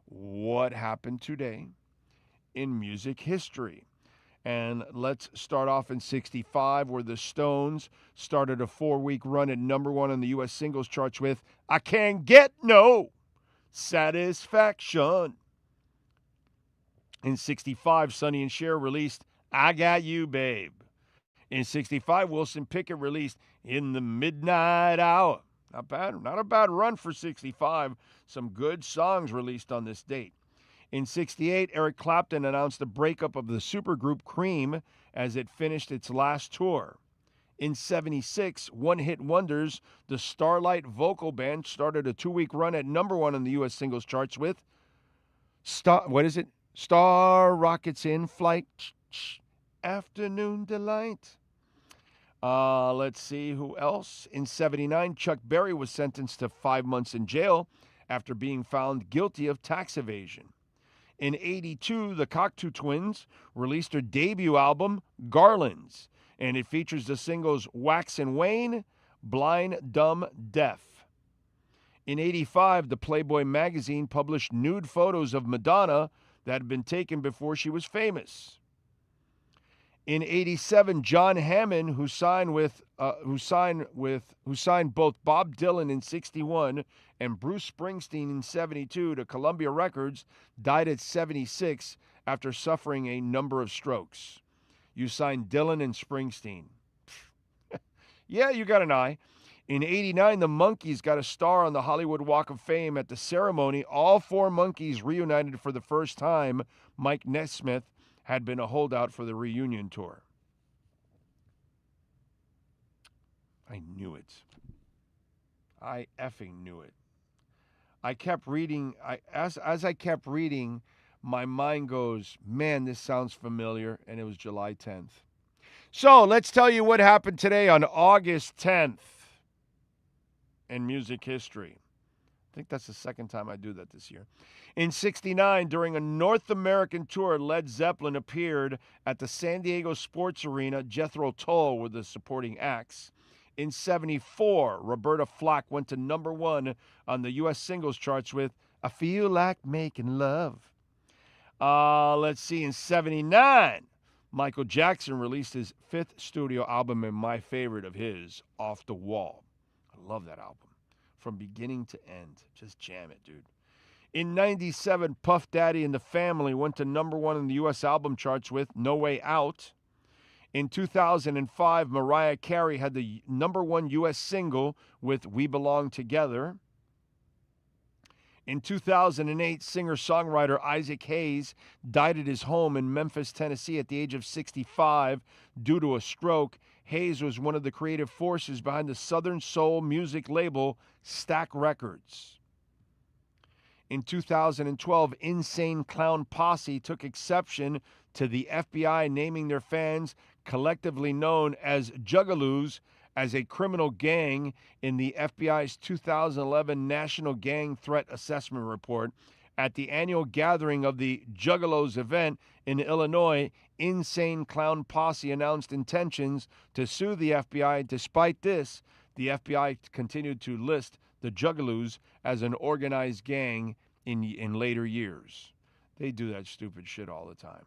what happened today in music history. And let's start off in 65, where the Stones started a 4-week run at number 1 on the U.S. singles charts with I Can't Get No Satisfaction. In 65, Sonny and Cher released I Got You, Babe. In 65, Wilson Pickett released In the Midnight Hour. Not bad, not a bad run for 65. Some good songs released on this date. In 68, Eric Clapton announced the breakup of the supergroup Cream as it finished its last tour. In 76, One Hit Wonders, the Starlight Vocal Band, started a 2-week run at number 1 on the U.S. singles charts with Star Rockets in Flight, Afternoon Delight. Let's see who else. In 79, Chuck Berry was sentenced to 5 months in jail after being found guilty of tax evasion. In 82, the Cocteau Twins released their debut album, Garlands, and it features the singles Wax and Wane, Blind, Dumb, Deaf. In 85, the Playboy magazine published nude photos of Madonna that had been taken before she was famous. In 87, John Hammond, who signed both Bob Dylan in 61 and Bruce Springsteen in 72 to Columbia Records, died at 76 after suffering a number of strokes. You signed Dylan and Springsteen. Yeah, you got an eye. In 89, the Monkees got a star on the Hollywood Walk of Fame. At the ceremony, all 4 Monkees reunited for the first time. Mike Nesmith had been a holdout for the reunion tour. I knew it. I effing knew it. I kept reading. As I kept reading, my mind goes, man, this sounds familiar, and it was July 10th. So let's tell you what happened today on August 10th in music history. I think that's the second time I do that this year. In 69, during a North American tour, Led Zeppelin appeared at the San Diego Sports Arena. Jethro Tull were the supporting acts. In 74, Roberta Flack went to number 1 on the U.S. singles charts with I Feel Like Making Love. Let's see, in 79, Michael Jackson released his 5th studio album and my favorite of his, Off the Wall. I love that album. From beginning to end. Just jam it, dude. In 97, Puff Daddy and the Family went to number 1 in the U.S. album charts with No Way Out. In 2005, Mariah Carey had the number 1 U.S. single with We Belong Together. In 2008, singer-songwriter Isaac Hayes died at his home in Memphis, Tennessee at the age of 65 due to a stroke. Hayes was one of the creative forces behind the Southern Soul music label Stack Records. In 2012, Insane Clown Posse took exception to the FBI naming their fans, collectively known as Juggalos, as a criminal gang in the FBI's 2011 National Gang Threat Assessment Report. At the annual gathering of the Juggalos event in Illinois, Insane Clown Posse announced intentions to sue the FBI. Despite this, the FBI continued to list the Juggalos as an organized gang in later years. They do that stupid shit all the time.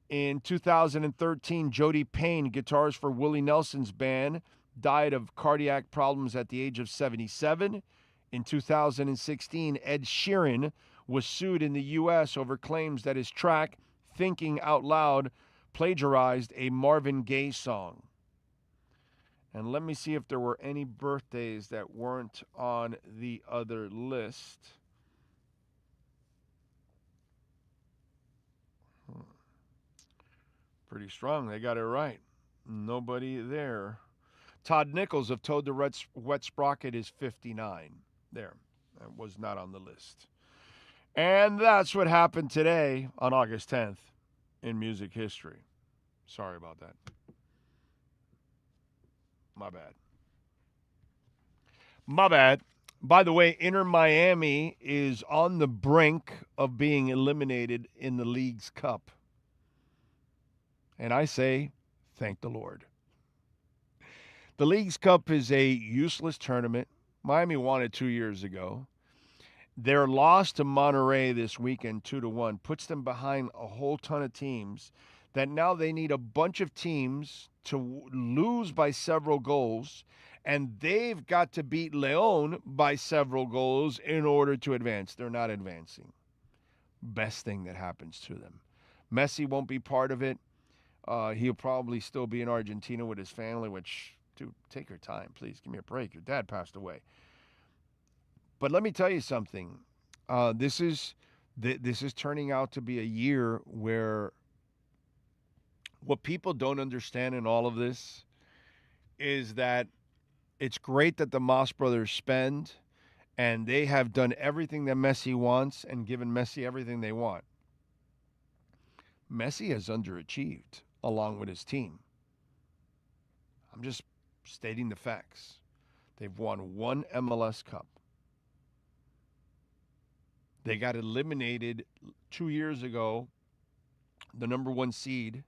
In 2013, Jody Payne, guitarist for Willie Nelson's band, died of cardiac problems at the age of 77. In 2016, Ed Sheeran was sued in the U.S. over claims that his track, Thinking Out Loud, plagiarized a Marvin Gaye song. And let me see if there were any birthdays that weren't on the other list. Pretty strong. They got it right. Nobody there. Todd Nichols of Toad the Wet Sprocket is 59. There. That was not on the list. And that's what happened today on August 10th in music history. Sorry about that. My bad. My bad. By the way, Inter Miami is on the brink of being eliminated in the League's Cup. And I say, thank the Lord. The League's Cup is a useless tournament. Miami won it 2 years ago. Their loss to Monterey this weekend, 2-1, puts them behind a whole ton of teams that now they need a bunch of teams to lose by several goals, and they've got to beat Leon by several goals in order to advance. They're not advancing. Best thing that happens to them. Messi won't be part of it. He'll probably still be in Argentina with his family, which, dude, take your time, please. Give me a break. Your dad passed away. But let me tell you something. This is turning out to be a year where what people don't understand in all of this is that it's great that the Moss brothers spend, and they have done everything that Messi wants and given Messi everything they want. Messi has underachieved along with his team. I'm just stating the facts. They've won one MLS Cup. They got eliminated 2 years ago, the number 1 seed,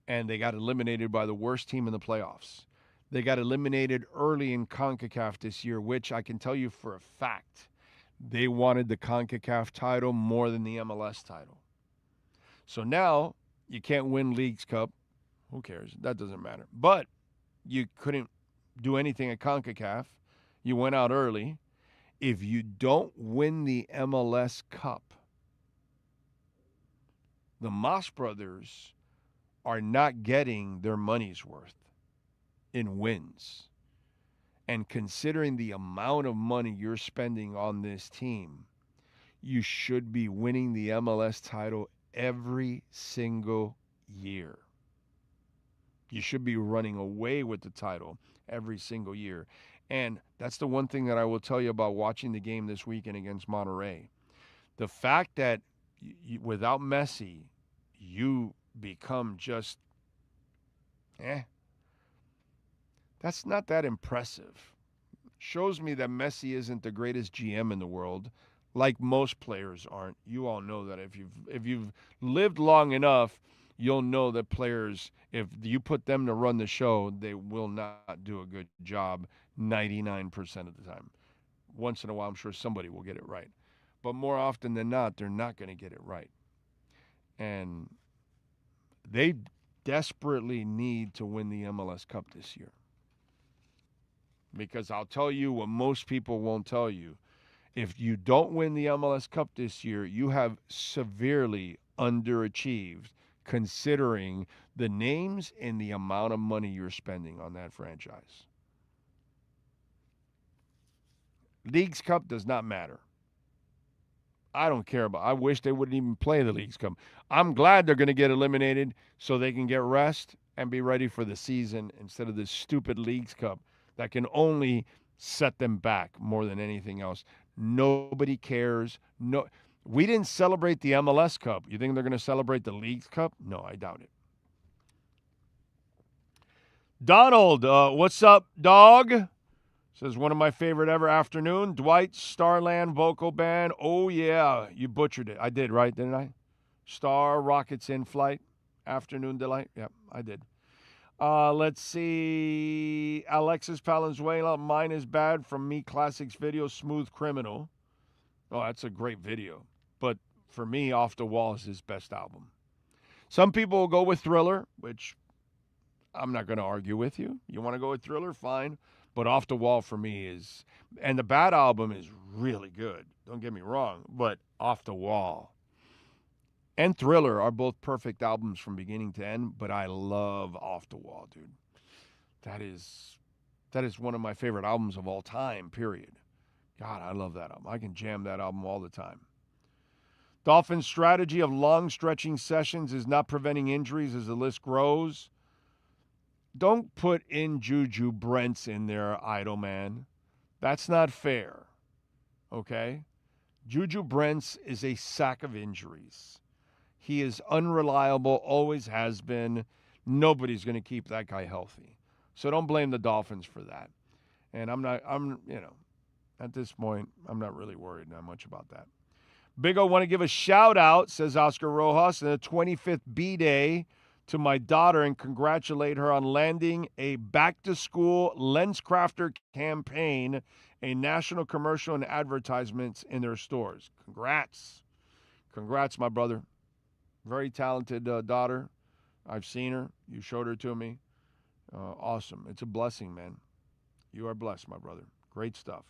and they got eliminated by the worst team in the playoffs. They got eliminated early in CONCACAF this year, which I can tell you for a fact, they wanted the CONCACAF title more than the MLS title. So now you can't win Leagues Cup. Who cares? That doesn't matter. But you couldn't do anything at CONCACAF. You went out early. If you don't win the MLS Cup, the Moss brothers are not getting their money's worth in wins. And considering the amount of money you're spending on this team, you should be winning the MLS title every single year. You should be running away with the title every single year. And that's the one thing that I will tell you about watching the game this weekend against Monterey. The fact that without Messi, you become just, that's not that impressive. Shows me that Messi isn't the greatest GM in the world, like most players aren't. You all know that. If you've lived long enough, you'll know that players, if you put them to run the show, they will not do a good job 99% of the time. Once in a while, I'm sure somebody will get it right. But more often than not, they're not going to get it right. And they desperately need to win the MLS Cup this year. Because I'll tell you what most people won't tell you. If you don't win the MLS Cup this year, you have severely underachieved considering the names and the amount of money you're spending on that franchise. Leagues Cup does not matter. I don't care about. I wish they wouldn't even play the Leagues Cup. I'm glad they're going to get eliminated so they can get rest and be ready for the season instead of this stupid Leagues Cup that can only set them back more than anything else. Nobody cares. No, we didn't celebrate the MLS Cup. You think they're going to celebrate the Leagues Cup? No, I doubt it. Donald, what's up, dog? Says, one of my favorite ever afternoon. Dwight, Starland Vocal Band. Oh, yeah. You butchered it. I did, right? Didn't I? Star, Rockets in Flight. Afternoon Delight. Yep, I did. Let's see. Alexis Palenzuela. Mine is Bad from Me Classics video. Smooth Criminal. Oh, that's a great video. But for me, Off the Wall is his best album. Some people will go with Thriller, which I'm not going to argue with you. You want to go with Thriller? Fine. But Off the Wall for me is, and the Bad album is really good. Don't get me wrong, but Off the Wall and Thriller are both perfect albums from beginning to end, but I love Off the Wall, dude. That is one of my favorite albums of all time, period. God, I love that album. I can jam that album all the time. Dolphins' strategy of long stretching sessions is not preventing injuries as the list grows. Don't put in Juju Brents in there, idle man. That's not fair, okay? Juju Brents is a sack of injuries. He is unreliable, always has been. Nobody's going to keep that guy healthy. So don't blame the Dolphins for that. And at this point, I'm not really worried that much about that. Big O, want to give a shout out, says Oscar Rojas, and a 25th B-Day to my daughter and congratulate her on landing a back-to-school LensCrafter campaign, a national commercial and advertisements in their stores. Congrats. Congrats, my brother. Very talented daughter. I've seen her. You showed her to me. Awesome. It's a blessing, man. You are blessed, my brother. Great stuff.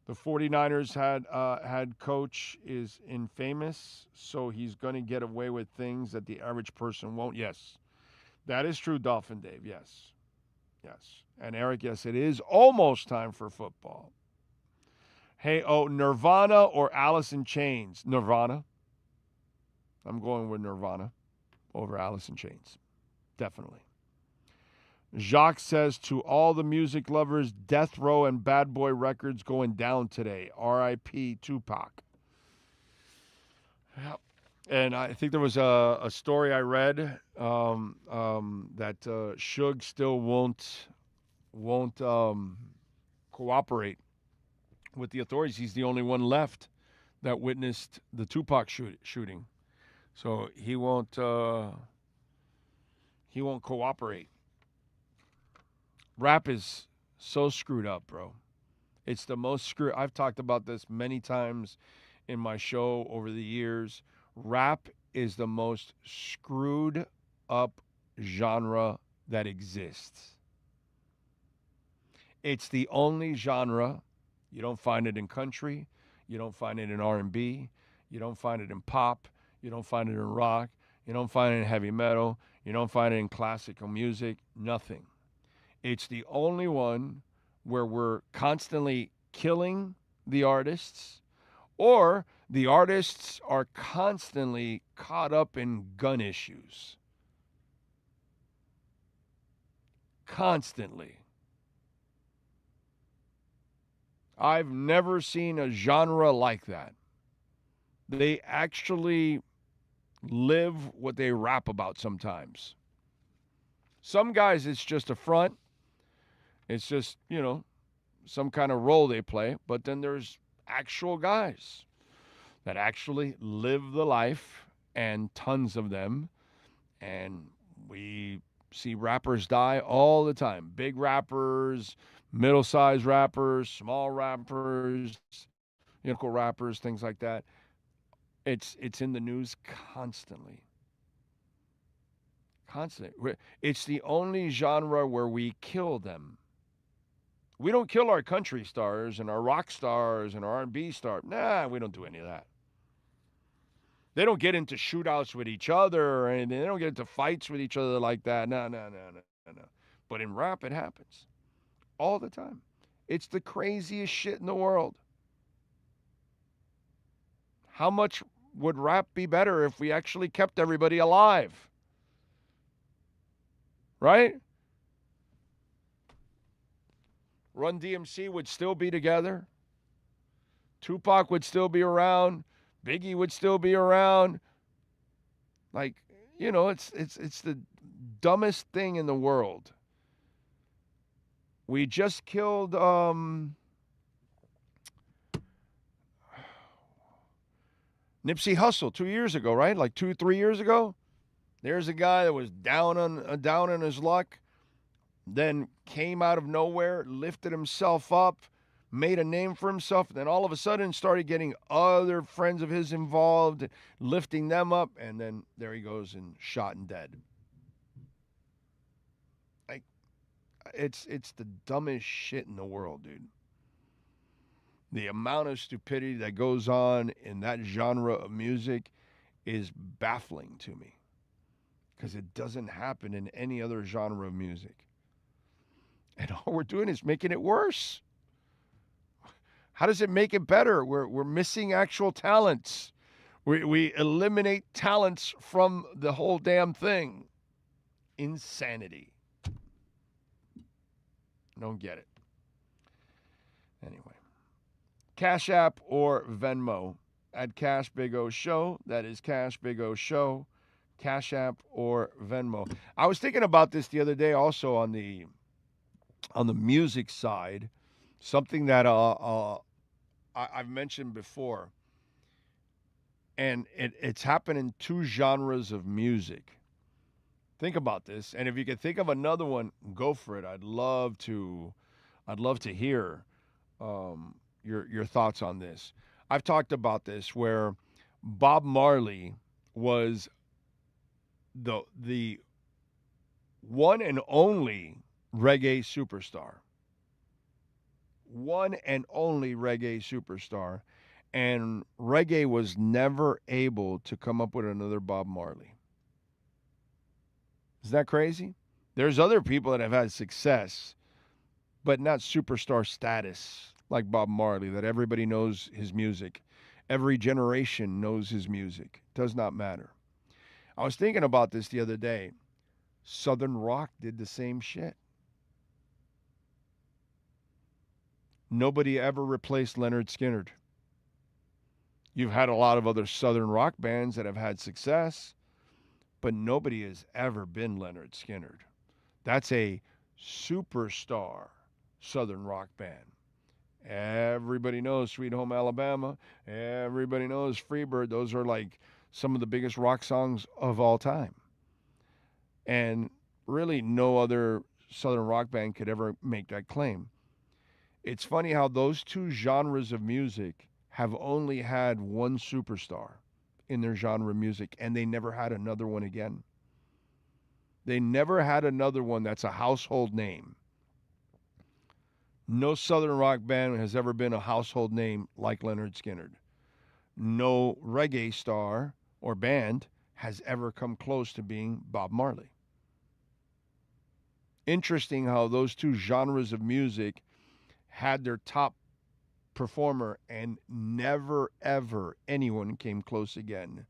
The 49ers had coach is infamous, so he's going to get away with things that the average person won't. Yes, that is true, Dolphin Dave. Yes. And Eric, yes, it is almost time for football. Hey, Nirvana or Alice in Chains? Nirvana. I'm going with Nirvana over Alice in Chains. Definitely. Jacques says, to all the music lovers, Death Row and Bad Boy Records going down today. R.I.P. Tupac. Yep. And I think there was a story I read that Suge still won't cooperate with the authorities. He's the only one left that witnessed the Tupac shooting. So he won't cooperate. Rap is so screwed up, bro. It's the most screwed. I've talked about this many times in my show over the years. Rap is the most screwed up genre that exists. It's the only genre. You don't find it in country. You don't find it in R&B. You don't find it in pop. You don't find it in rock. You don't find it in heavy metal. You don't find it in classical music. Nothing. It's the only one where we're constantly killing the artists, or the artists are constantly caught up in gun issues. Constantly. I've never seen a genre like that. They actually live what they rap about sometimes. Some guys, it's just a front. It's just, some kind of role they play. But then there's actual guys that actually live the life, and tons of them. And we see rappers die all the time. Big rappers, middle-sized rappers, small rappers, local rappers, things like that. It's in the news constantly. Constantly. It's the only genre where we kill them. We don't kill our country stars and our rock stars and our R&B stars. Nah, we don't do any of that. They don't get into shootouts with each other or anything. They don't get into fights with each other like that. No. But in rap, it happens all the time. It's the craziest shit in the world. How much would rap be better if we actually kept everybody alive? Right? Run DMC would still be together. Tupac would still be around. Biggie would still be around. Like, it's the dumbest thing in the world. We just killed Nipsey Hussle 2 years ago, right? Like 3 years ago. There's a guy that was down on his luck, then came out of nowhere, lifted himself up, made a name for himself, and then all of a sudden started getting other friends of his involved, lifting them up, and then there he goes and shot and dead. Like, it's the dumbest shit in the world, dude. The amount of stupidity that goes on in that genre of music is baffling to me, because it doesn't happen in any other genre of music. And all we're doing is making it worse. How does it make it better? We're missing actual talents. We eliminate talents from the whole damn thing. Insanity. Don't get it. Anyway. Cash App or Venmo at Cash Big O Show. That is Cash Big O Show. Cash App or Venmo. I was thinking about this the other day also on the on the music side, something that I've mentioned before, and it's happened in two genres of music. Think about this, and if you could think of another one, go for it. I'd love to hear your thoughts on this. I've talked about this where Bob Marley was the one and only reggae superstar. One and only reggae superstar. And reggae was never able to come up with another Bob Marley. Isn't that crazy? There's other people that have had success, but not superstar status like Bob Marley, that everybody knows his music. Every generation knows his music. Does not matter. I was thinking about this the other day. Southern rock did the same shit. Nobody ever replaced Leonard Skinner. You've had a lot of other Southern rock bands that have had success, but nobody has ever been Leonard Skinner. That's a superstar Southern rock band. Everybody knows Sweet Home Alabama. Everybody knows Freebird. Those are like some of the biggest rock songs of all time. And really no other Southern rock band could ever make that claim. It's funny how those two genres of music have only had one superstar in their genre of music, and they never had another one again. They never had another one that's a household name. No Southern rock band has ever been a household name like Leonard Skinner. No reggae star or band has ever come close to being Bob Marley. Interesting how those two genres of music had their top performer and never, ever anyone came close again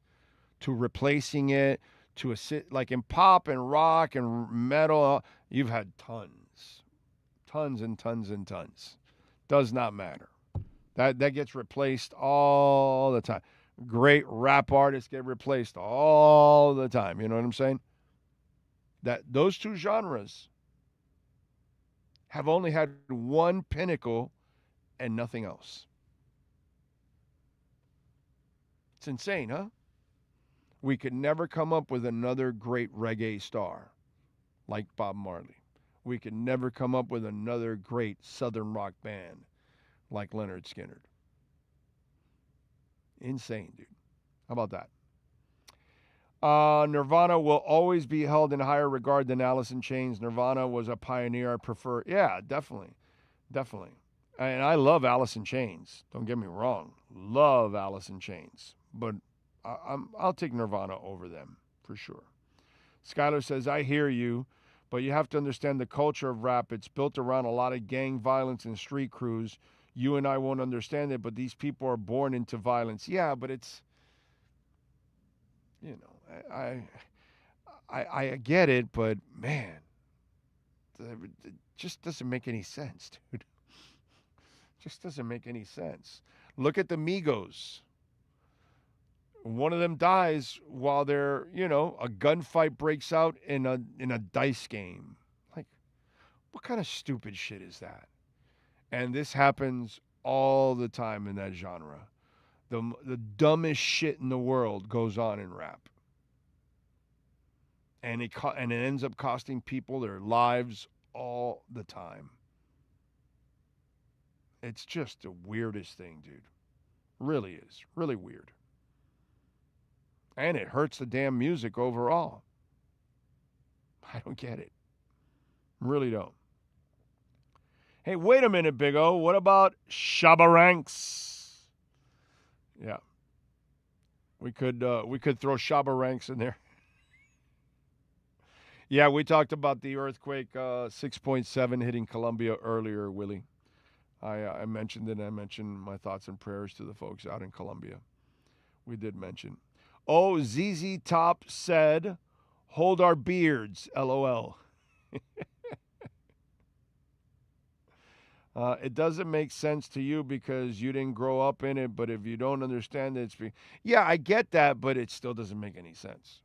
to replacing it, to a like in pop and rock and metal. You've had tons and tons and tons. Does not matter. That gets replaced all the time. Great rap artists get replaced all the time. You know what I'm saying? That those two genres have only had one pinnacle and nothing else. It's insane, huh? We could never come up with another great reggae star like Bob Marley. We could never come up with another great Southern rock band like Leonard Skinner. Insane, dude. How about that? Nirvana will always be held in higher regard than Alice in Chains. Nirvana was a pioneer. I prefer. Yeah, definitely. Definitely. And I love Alice in Chains. Don't get me wrong. Love Alice in Chains. But I'll take Nirvana over them for sure. Skylar says, I hear you, but you have to understand the culture of rap. It's built around a lot of gang violence and street crews. You and I won't understand it, but these people are born into violence. Yeah, but it's, you know, I get it, but man, it just doesn't make any sense, dude. Just doesn't make any sense. Look at the Migos. One of them dies while they're, you know, a gunfight breaks out in a dice game. Like, what kind of stupid shit is that? And this happens all the time in that genre. The dumbest shit in the world goes on in rap. And it ends up costing people their lives all the time. It's just the weirdest thing, dude. Really is. Really weird. And it hurts the damn music overall. I don't get it. Really don't. Hey, wait a minute, Big O. What about Shabba Ranks? Yeah. We could throw Shabba Ranks in there. Yeah, we talked about the earthquake 6.7 hitting Colombia earlier, Willie. I mentioned it. I mentioned my thoughts and prayers to the folks out in Colombia. We did mention. Oh, ZZ Top said, hold our beards, LOL. It doesn't make sense to you because you didn't grow up in it, but if you don't understand it, yeah, I get that, but it still doesn't make any sense.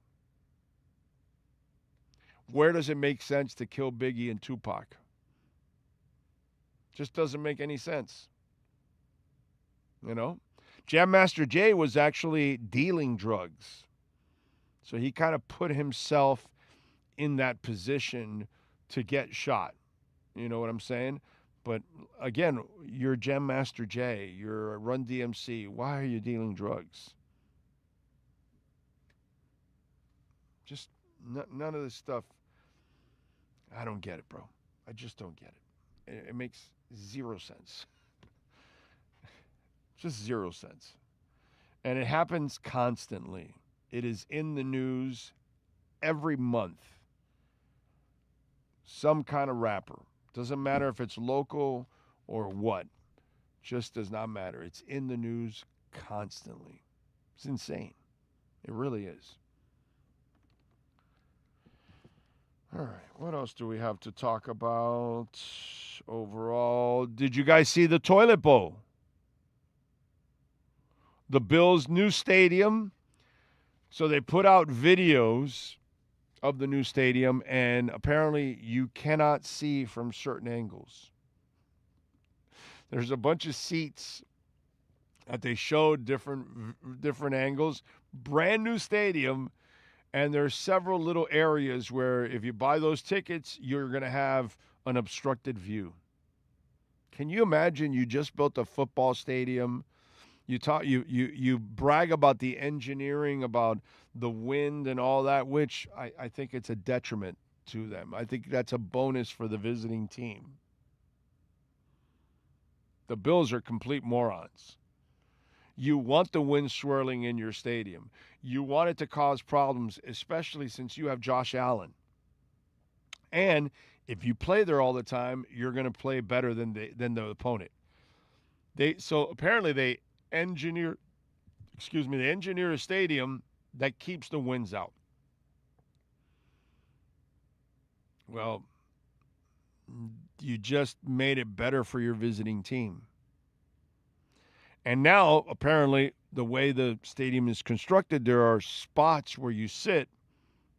Where does it make sense to kill Biggie and Tupac? Just doesn't make any sense. You know? Jam Master Jay was actually dealing drugs. So he kind of put himself in that position to get shot. You know what I'm saying? But again, you're Jam Master Jay. You're Run DMC. Why are you dealing drugs? Just none of this stuff. I don't get it, bro. I just don't get it. It makes zero sense. Just 0 cents. And it happens constantly. It is in the news every month. Some kind of rapper. Doesn't matter if it's local or what. Just does not matter. It's in the news constantly. It's insane. It really is. All right. What else do we have to talk about overall? Did you guys see the toilet bowl? The Bills' new stadium. So they put out videos of the new stadium, and apparently you cannot see from certain angles. There's a bunch of seats that they showed different angles. Brand new stadium, and there's several little areas where if you buy those tickets, you're going to have an obstructed view. Can you imagine you just built a football stadium? You brag about the engineering, about the wind and all that, which I think it's a detriment to them. I think that's a bonus for the visiting team. The Bills are complete morons. You want the wind swirling in your stadium. You want it to cause problems, especially since you have Josh Allen. And if you play there all the time, you're going to play better than the opponent. So apparently they engineer a stadium that keeps the winds out. Well, you just made it better for your visiting team. And now, apparently, the way the stadium is constructed, there are spots where you sit,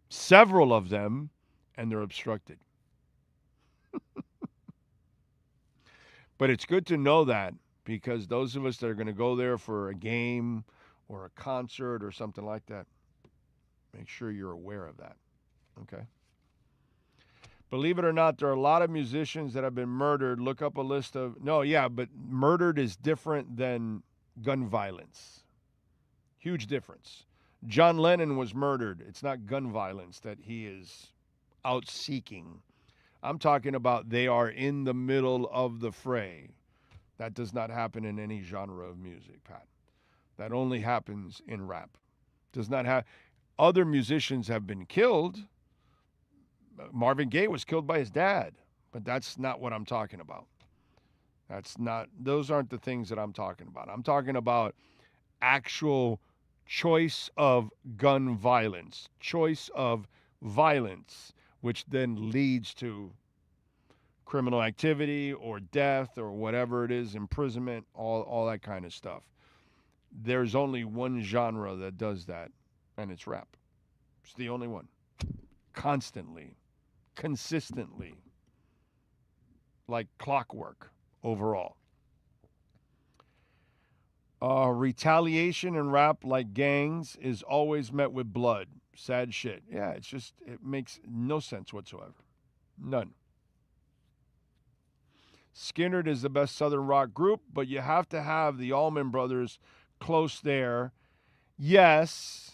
several of them, and they're obstructed. But it's good to know that, because those of us that are going to go there for a game or a concert or something like that, make sure you're aware of that, okay? Believe it or not, there are a lot of musicians that have been murdered. Look up a list of... No, yeah, but murdered is different than gun violence. Huge difference. John Lennon was murdered. It's not gun violence that he is out seeking. I'm talking about they are in the middle of the fray. That does not happen in any genre of music, Pat. That only happens in rap. Does not have... Other musicians have been killed. Marvin Gaye was killed by his dad, but that's not what I'm talking about. Those aren't the things that I'm talking about. I'm talking about actual choice of gun violence, choice of violence, which then leads to criminal activity or death or whatever it is, imprisonment, all that kind of stuff. There's only one genre that does that, and it's rap. It's the only one. Constantly, consistently, like clockwork overall. Retaliation in rap, like gangs, is always met with blood. Sad shit. Yeah, it makes no sense whatsoever. None. Skynyrd is the best Southern rock group, but you have to have the Allman Brothers close there. Yes,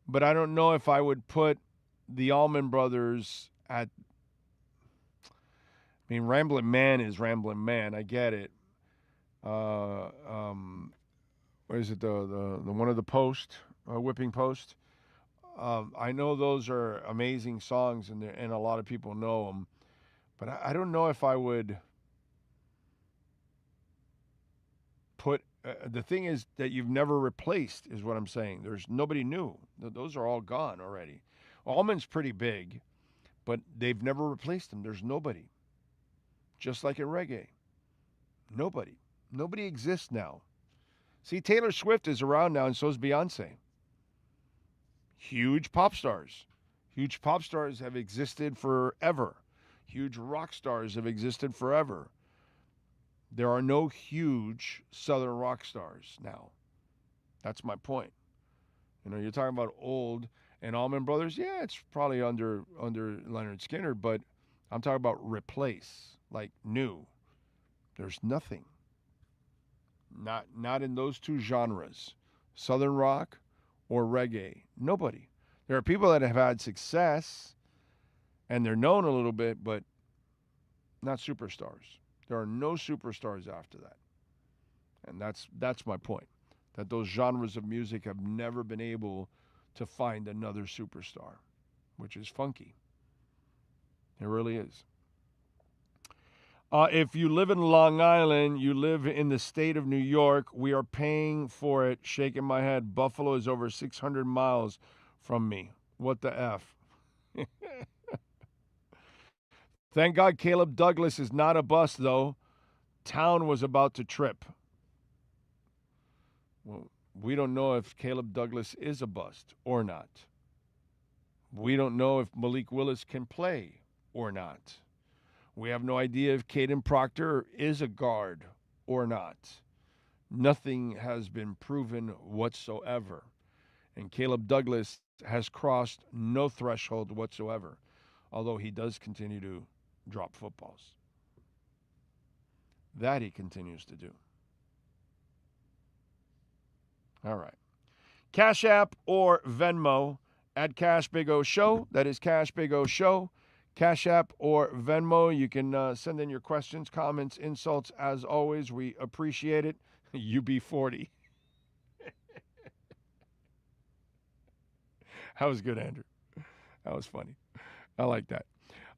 but I don't know if I would put the Allman Brothers at... I mean, Ramblin' Man is Ramblin' Man. I get it. What is it? The one of the Post, Whipping Post. I know those are amazing songs, and a lot of people know them. But I don't know if I would put... the thing is that you've never replaced, is what I'm saying. There's nobody new. Those are all gone already. Allman's pretty big, but they've never replaced them. There's nobody. Just like in reggae. Nobody. Nobody exists now. See, Taylor Swift is around now, and so is Beyonce. Huge pop stars. Huge pop stars have existed forever. Huge rock stars have existed forever. There are no huge Southern rock stars now. That's my point. You're talking about old and Allman Brothers. Yeah, it's probably under Leonard Skinner, but I'm talking about replace, like new. There's nothing. Not in those two genres, Southern rock or reggae. Nobody. There are people that have had success, and they're known a little bit, but not superstars. There are no superstars after that. And that's my point, that those genres of music have never been able to find another superstar, which is funky. It really is. If you live in Long Island, you live in the state of New York, we are paying for it. Shaking my head. Buffalo is over 600 miles from me. What the F? Thank God Caleb Douglas is not a bust, though. Town was about to trip. Well, we don't know if Caleb Douglas is a bust or not. We don't know if Malik Willis can play or not. We have no idea if Caden Proctor is a guard or not. Nothing has been proven whatsoever. And Caleb Douglas has crossed no threshold whatsoever, although he does continue to drop footballs. That he continues to do. All right. Cash App or Venmo at Cash Big O Show. That is Cash Big O Show. Cash App or Venmo. You can send in your questions, comments, insults. As always, we appreciate it. UB40. That was good, Andrew. That was funny. I like that.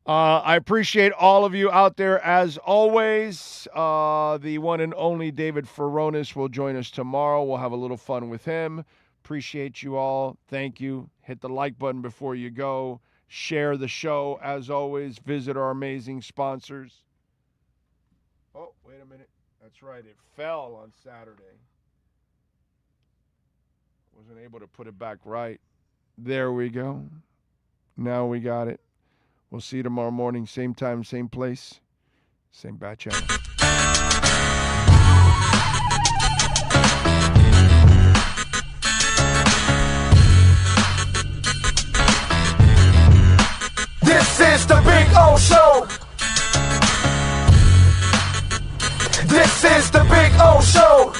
I appreciate all of you out there as always. The one and only David Furonis will join us tomorrow. We'll have a little fun with him. Appreciate you all. Thank you. Hit the like button before you go. Share the show as always. Visit our amazing sponsors. Oh, wait a minute. That's right. It fell on Saturday. Wasn't able to put it back right. There we go. Now we got it. We'll see you tomorrow morning, same time, same place, same bat channel. This is the Big O Show. This is the Big O Show.